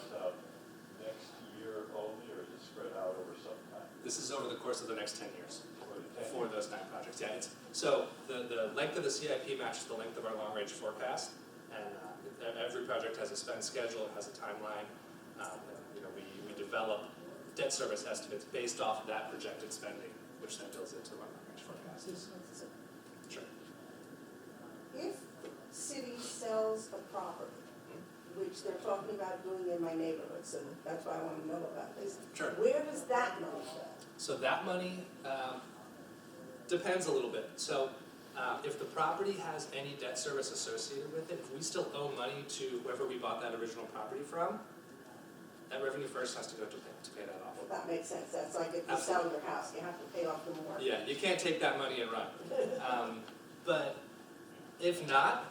next year only, or is it spread out over some time? This is over the course of the next 10 years Or the 10 for those 9 projects. Yeah, so the length of the CIP matches the length of our long-range forecast, and every project has a spend schedule, it has a timeline. We develop debt service estimates based off of that projected spending, which then builds into our long-range forecast. Sure. If city sells a property, which they're talking about doing in my neighborhood, so that's why I want to know about this. Sure. Where does that money go? So that money depends a little bit. So if the property has any debt service associated with it, if we still owe money to whoever we bought that original property from, that revenue first has to go to pay that off. Well, that makes sense. That's like if you sell your house, you have to pay off the mortgage. Yeah, you can't take that money and run. But if not,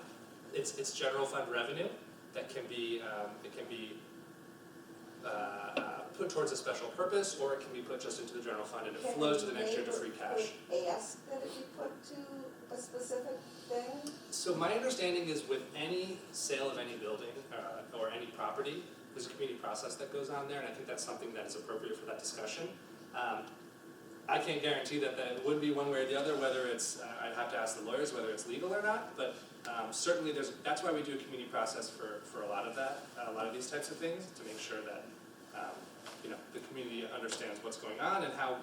it's general fund revenue that can be put towards a special purpose, or it can be put just into the general fund and it flows to the next year to free cash. Ask that it be put to a specific thing? So my understanding is with any sale of any building or any property, there's a community process that goes on there, and I think that's something that is appropriate for that discussion. I can't guarantee that would be one way or the other, whether it's, I'd have to ask the lawyers whether it's legal or not, but certainly that's why we do a community process for a lot of that, a lot of these types of things, to make sure that the community understands what's going on and how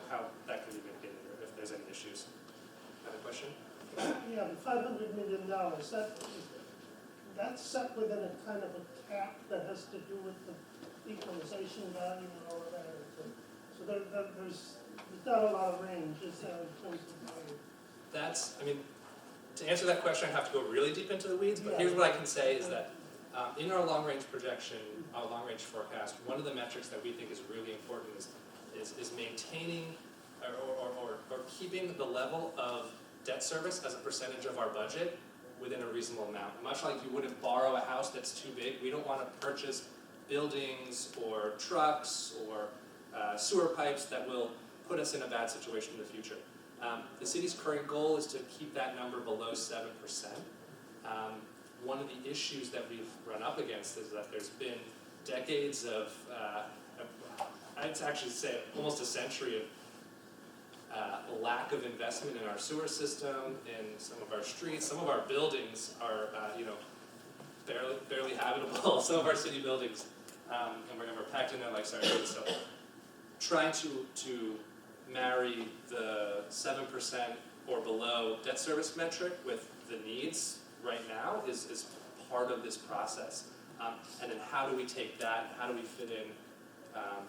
that can be mitigated, or if there's any issues. Another question? Yeah, the $500 million, that's set within a kind of a cap that has to do with the equalization value and all of that. So there's not a lot of range, is there, in terms of value? To answer that question, I have to go really deep into the weeds, but here's what I can say is that in our long-range projection, our long-range forecast, one of the metrics that we think is really important is maintaining or keeping the level of debt service as a percentage of our budget within a reasonable amount. Much like you wouldn't borrow a house that's too big, we don't want to purchase buildings or trucks or sewer pipes that will put us in a bad situation in the future. The city's current goal is to keep that number below 7%. One of the issues that we've run up against is that there's been decades of, I'd actually say almost a century of lack of investment in our sewer system, in some of our streets. Some of our buildings are, barely habitable. Some of our city buildings, and we're packed in there like sardines. So trying to marry the 7% or below debt service metric with the needs right now is part of this process. And then how do we take that, how do we fit in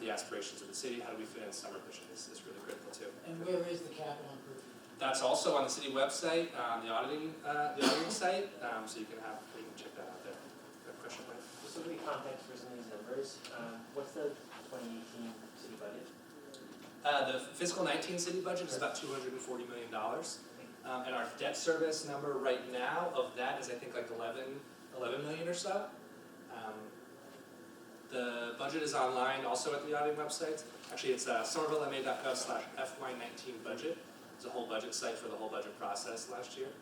the aspirations of the city, how do we fit in SomerVision is really critical too. And where is the capital improvement? That's also on the city website, the auditing site, so you can check that out there. Good question, Mike. So to be context for some of these numbers, what's the 2018 city budget? The fiscal 19 city budget is about $240 million. And our debt service number right now of that is I think like 11 million or so. The budget is online also at the auditing websites. Actually it's somervillema.gov/FY19 budget. It's a whole budget site for the whole budget process last year.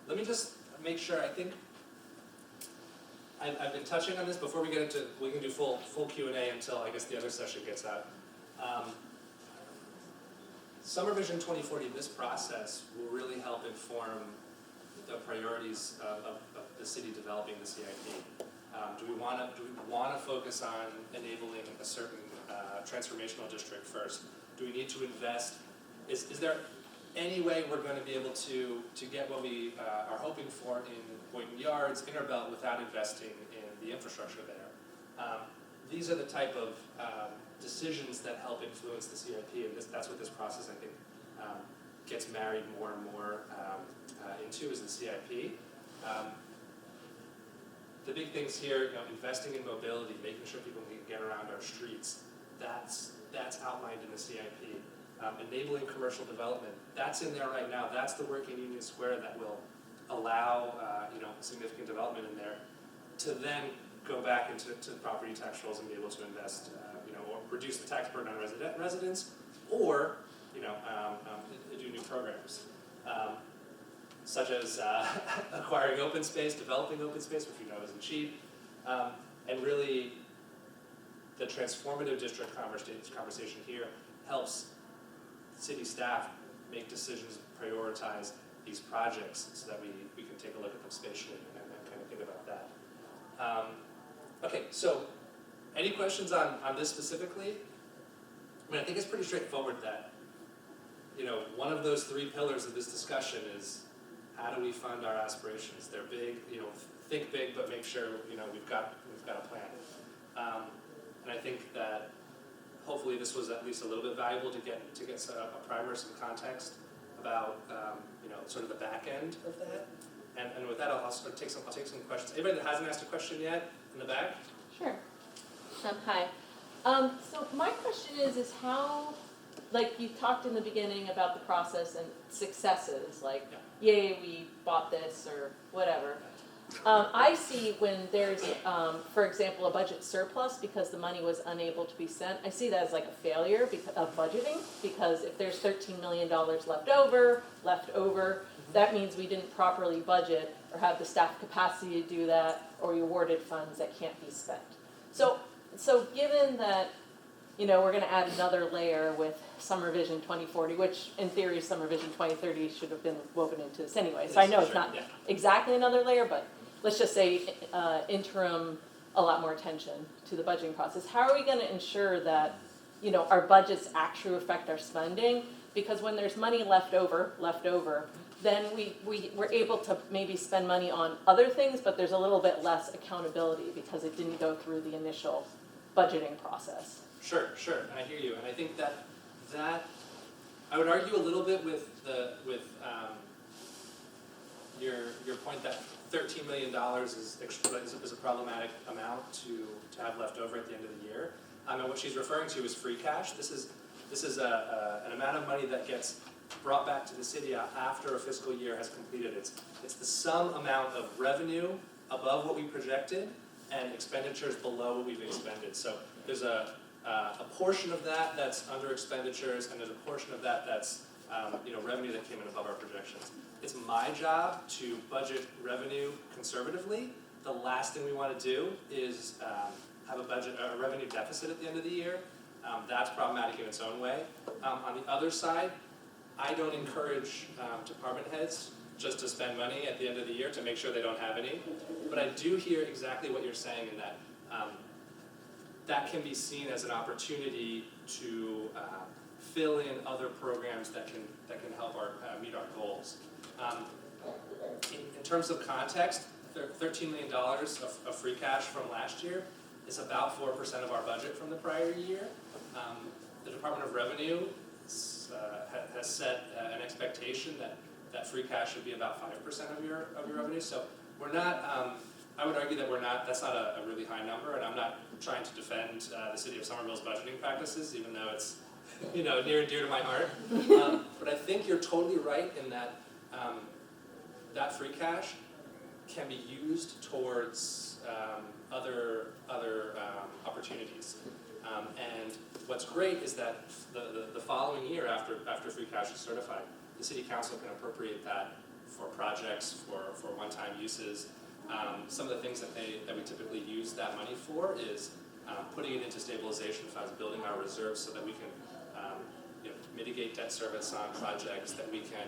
Let me just make sure, I think I've been touching on this before we get into, we can do full Q&A until I guess the other session gets out. SomerVision 2040, this process will really help inform the priorities of the city developing the CIP. Do we want to focus on enabling a certain transformational district first? Do we need to invest? Is there any way we're going to be able to get what we are hoping for in Boynton Yards, Innerbelt, without investing in the infrastructure there? These are the type of decisions that help influence the CIP, and that's what this process, I think, gets married more and more into is the CIP. The big things here, investing in mobility, making sure people can get around our streets, that's outlined in the CIP. Enabling commercial development, that's in there right now. That's the work in Union Square that will allow significant development in there to then go back into property tax rolls and be able to invest, or reduce the tax burden on residents, or do new programs. Such as acquiring open space, developing open space, which we know isn't cheap, and really the transformative district conversation here helps city staff make decisions, prioritize these projects so that we can take a look at them spatially and kind of think about that. Okay, so any questions on this specifically? I mean, I think it's pretty straightforward that, one of those three pillars of this discussion is how do we fund our aspirations? They're big, think big, but make sure, we've got a plan. And I think that hopefully this was at least a little bit valuable to get a primer, some context about, sort of the back end of that. And with that, I'll take some questions. Anybody that hasn't asked a question yet in the back? Sure. Hi. So my question is how, like you talked in the beginning about the process and successes, like, yay, we bought this or whatever. I see when there's, for example, a budget surplus because the money was unable to be spent, I see that as like a failure of budgeting, because if there's $13 million left over, that means we didn't properly budget or have the staff capacity to do that, or we awarded funds that can't be spent. So given that, we're going to add another layer with SomerVision 2040, which in theory SomerVision 2030 should have been woven into this anyway. So I know it's not exactly another layer, but let's just say interim, a lot more attention to the budgeting process. How are we going to ensure that, our budgets actually affect our spending? Because when there's money left over, then we're able to maybe spend money on other things, but there's a little bit less accountability because it didn't go through the initial budgeting process. Sure, I hear you, and I think that I would argue a little bit with your point that $13 million is a problematic amount to have left over at the end of the year. And what she's referring to is free cash. This is an amount of money that gets brought back to the city after a fiscal year has completed. It's the sum amount of revenue above what we projected and expenditures below what we've expended. So there's a portion of that that's under expenditures, and there's a portion of that that's revenue that came in above our projections. It's my job to budget revenue conservatively. The last thing we want to do is have a revenue deficit at the end of the year. That's problematic in its own way. On the other side, I don't encourage department heads just to spend money at the end of the year to make sure they don't have any. But I do hear exactly what you're saying in that that can be seen as an opportunity to fill in other programs that can help meet our goals. In terms of context, $13 million of free cash from last year is about 4% of our budget from the prior year. The Department of Revenue has set an expectation that free cash should be about 5% of your revenue. So we're not. I would argue that that's not a really high number, and I'm not trying to defend the city of Somerville's budgeting practices, even though it's near and dear to my heart. But I think you're totally right in that that free cash can be used towards other opportunities. And what's great is that the following year, after free cash is certified, the city council can appropriate that for projects, for one-time uses. Some of the things that we typically use that money for is putting it into stabilization funds, building our reserves so that we can mitigate debt service on projects, that we can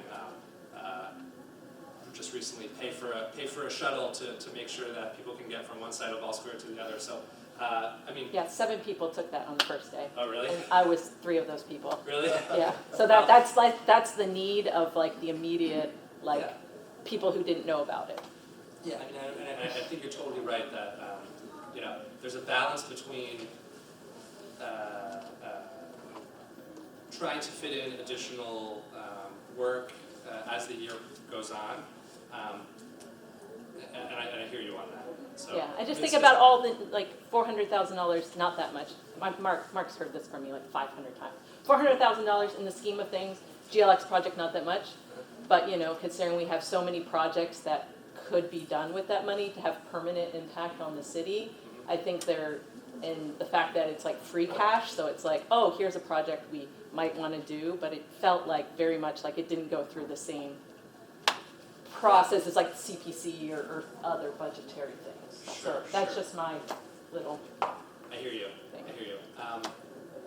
just recently pay for a shuttle to make sure that people can get from one side of Ball Square to the other. So, Yeah, 7 people took that on the first day. Oh, really? And I was 3 of those people. Really? Yeah. So that's the need of like the immediate people who didn't know about it. Yeah, I think you're totally right that there's a balance between trying to fit in additional work as the year goes on, and I hear you on that. So, yeah, I just think about all the $400,000, not that much. Mark's heard this from me like 500 times. $400,000 in the scheme of things, GLX project not that much, but considering we have so many projects that could be done with that money to have permanent impact on the city, I think and the fact that it's like free cash, so it's like, oh, here's a project we might want to do, but it felt like very much like it didn't go through the same process as like CPC or other budgetary things. Sure, So that's sure. just my little I hear you, thing. I hear you.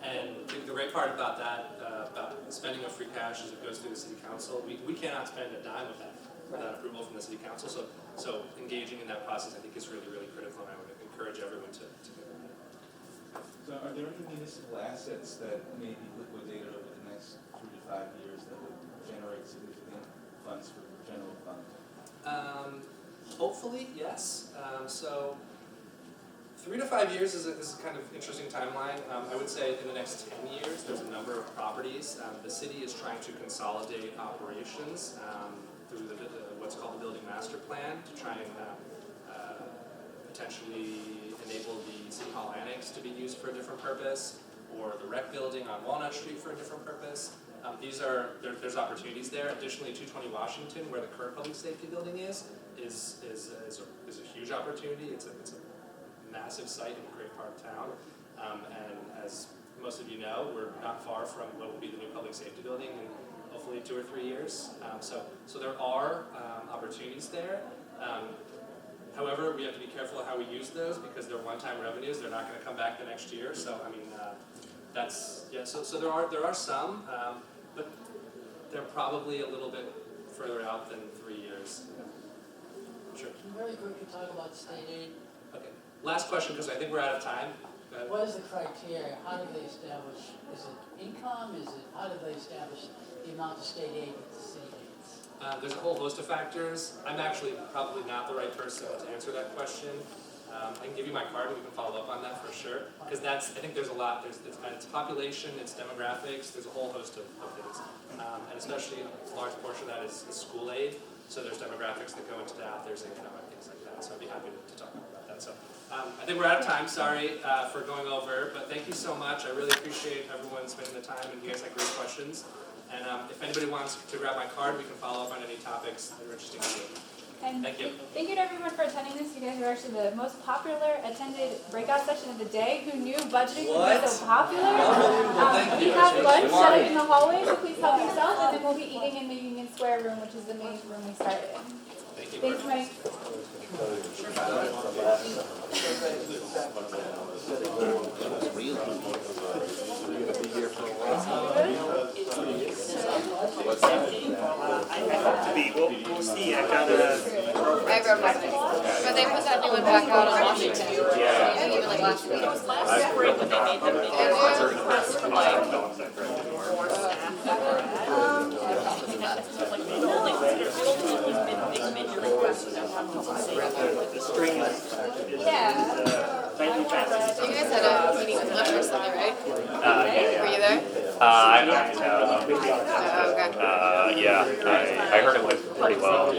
And the great part about that, about spending of free cash is it goes through the city council. We cannot spend a dime of that without approval from the city council. So engaging in that process, I think, is really, really critical, and I would encourage everyone to get that. So are there any municipal assets that may be liquidated over the next 3 to 5 years that would generate significant funds for the general fund? Hopefully, yes. So 3 to 5 years is a kind of interesting timeline. I would say in the next 10 years, there's a number of properties. The city is trying to consolidate operations through what's called the Building Master Plan to try and potentially enable the City Hall Annex to be used for a different purpose, or the rec building on Walnut Street for a different purpose. There's opportunities there. Additionally, 220 Washington, where the current public safety building is a huge opportunity. It's a massive site in a great part of town, and as most of you know, we're not far from what will be the new public safety building in hopefully 2 or 3 years. So there are opportunities there. However, we have to be careful how we use those because they're one-time revenues. They're not going to come back the next year. So I mean, So there are some, but they're probably a little bit further out than 3 years. Sure. Very quickly talk about state aid. Okay. Last question, because I think we're out of time. What is the criteria? How do they establish, is it income, how do they establish the amount of state aid that the city gets? There's a whole host of factors. I'm actually probably not the right person to answer that question. I can give you my card and we can follow up on that for sure. Because I think there's a lot, it's population, it's demographics, there's a whole host of things. And especially a large portion of that is school aid. So there's demographics that go into that, there's income and things like that. So I'd be happy to talk about that. So I think we're out of time, sorry for going over, but thank you so much. I really appreciate everyone spending the time and you guys had great questions. And if anybody wants to grab my card, we can follow up on any topics that are interesting to you. And thank you. Thank you to everyone for attending this. You guys are actually the most popular attended breakout session of the day. Who knew budgeting would be so popular? We have lunch set up in the hallway, so please help yourself, and then we'll be eating in the Union Square room, which is the main room we started in. Thank you. Thanks, Mike. We'll see. I gotta. I wrote my thing. But they put that new one back out on Washington. Yeah. Even like last week. It was last spring when they made them. You guys had a meeting with Lush recently, right? Yeah. Were you there? I heard it went pretty well.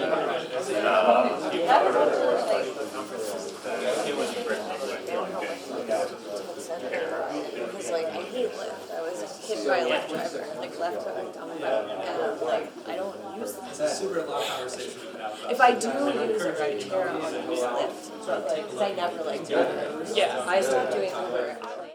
Because like I hate Lyft. I was hit by a Lyft driver, like left hooked on my phone, and like I don't use It's a super long conversation we could have about If I do use a ride share, I'll use Lyft, but like, 'cause I never like doing it. Yeah. I stopped doing Uber.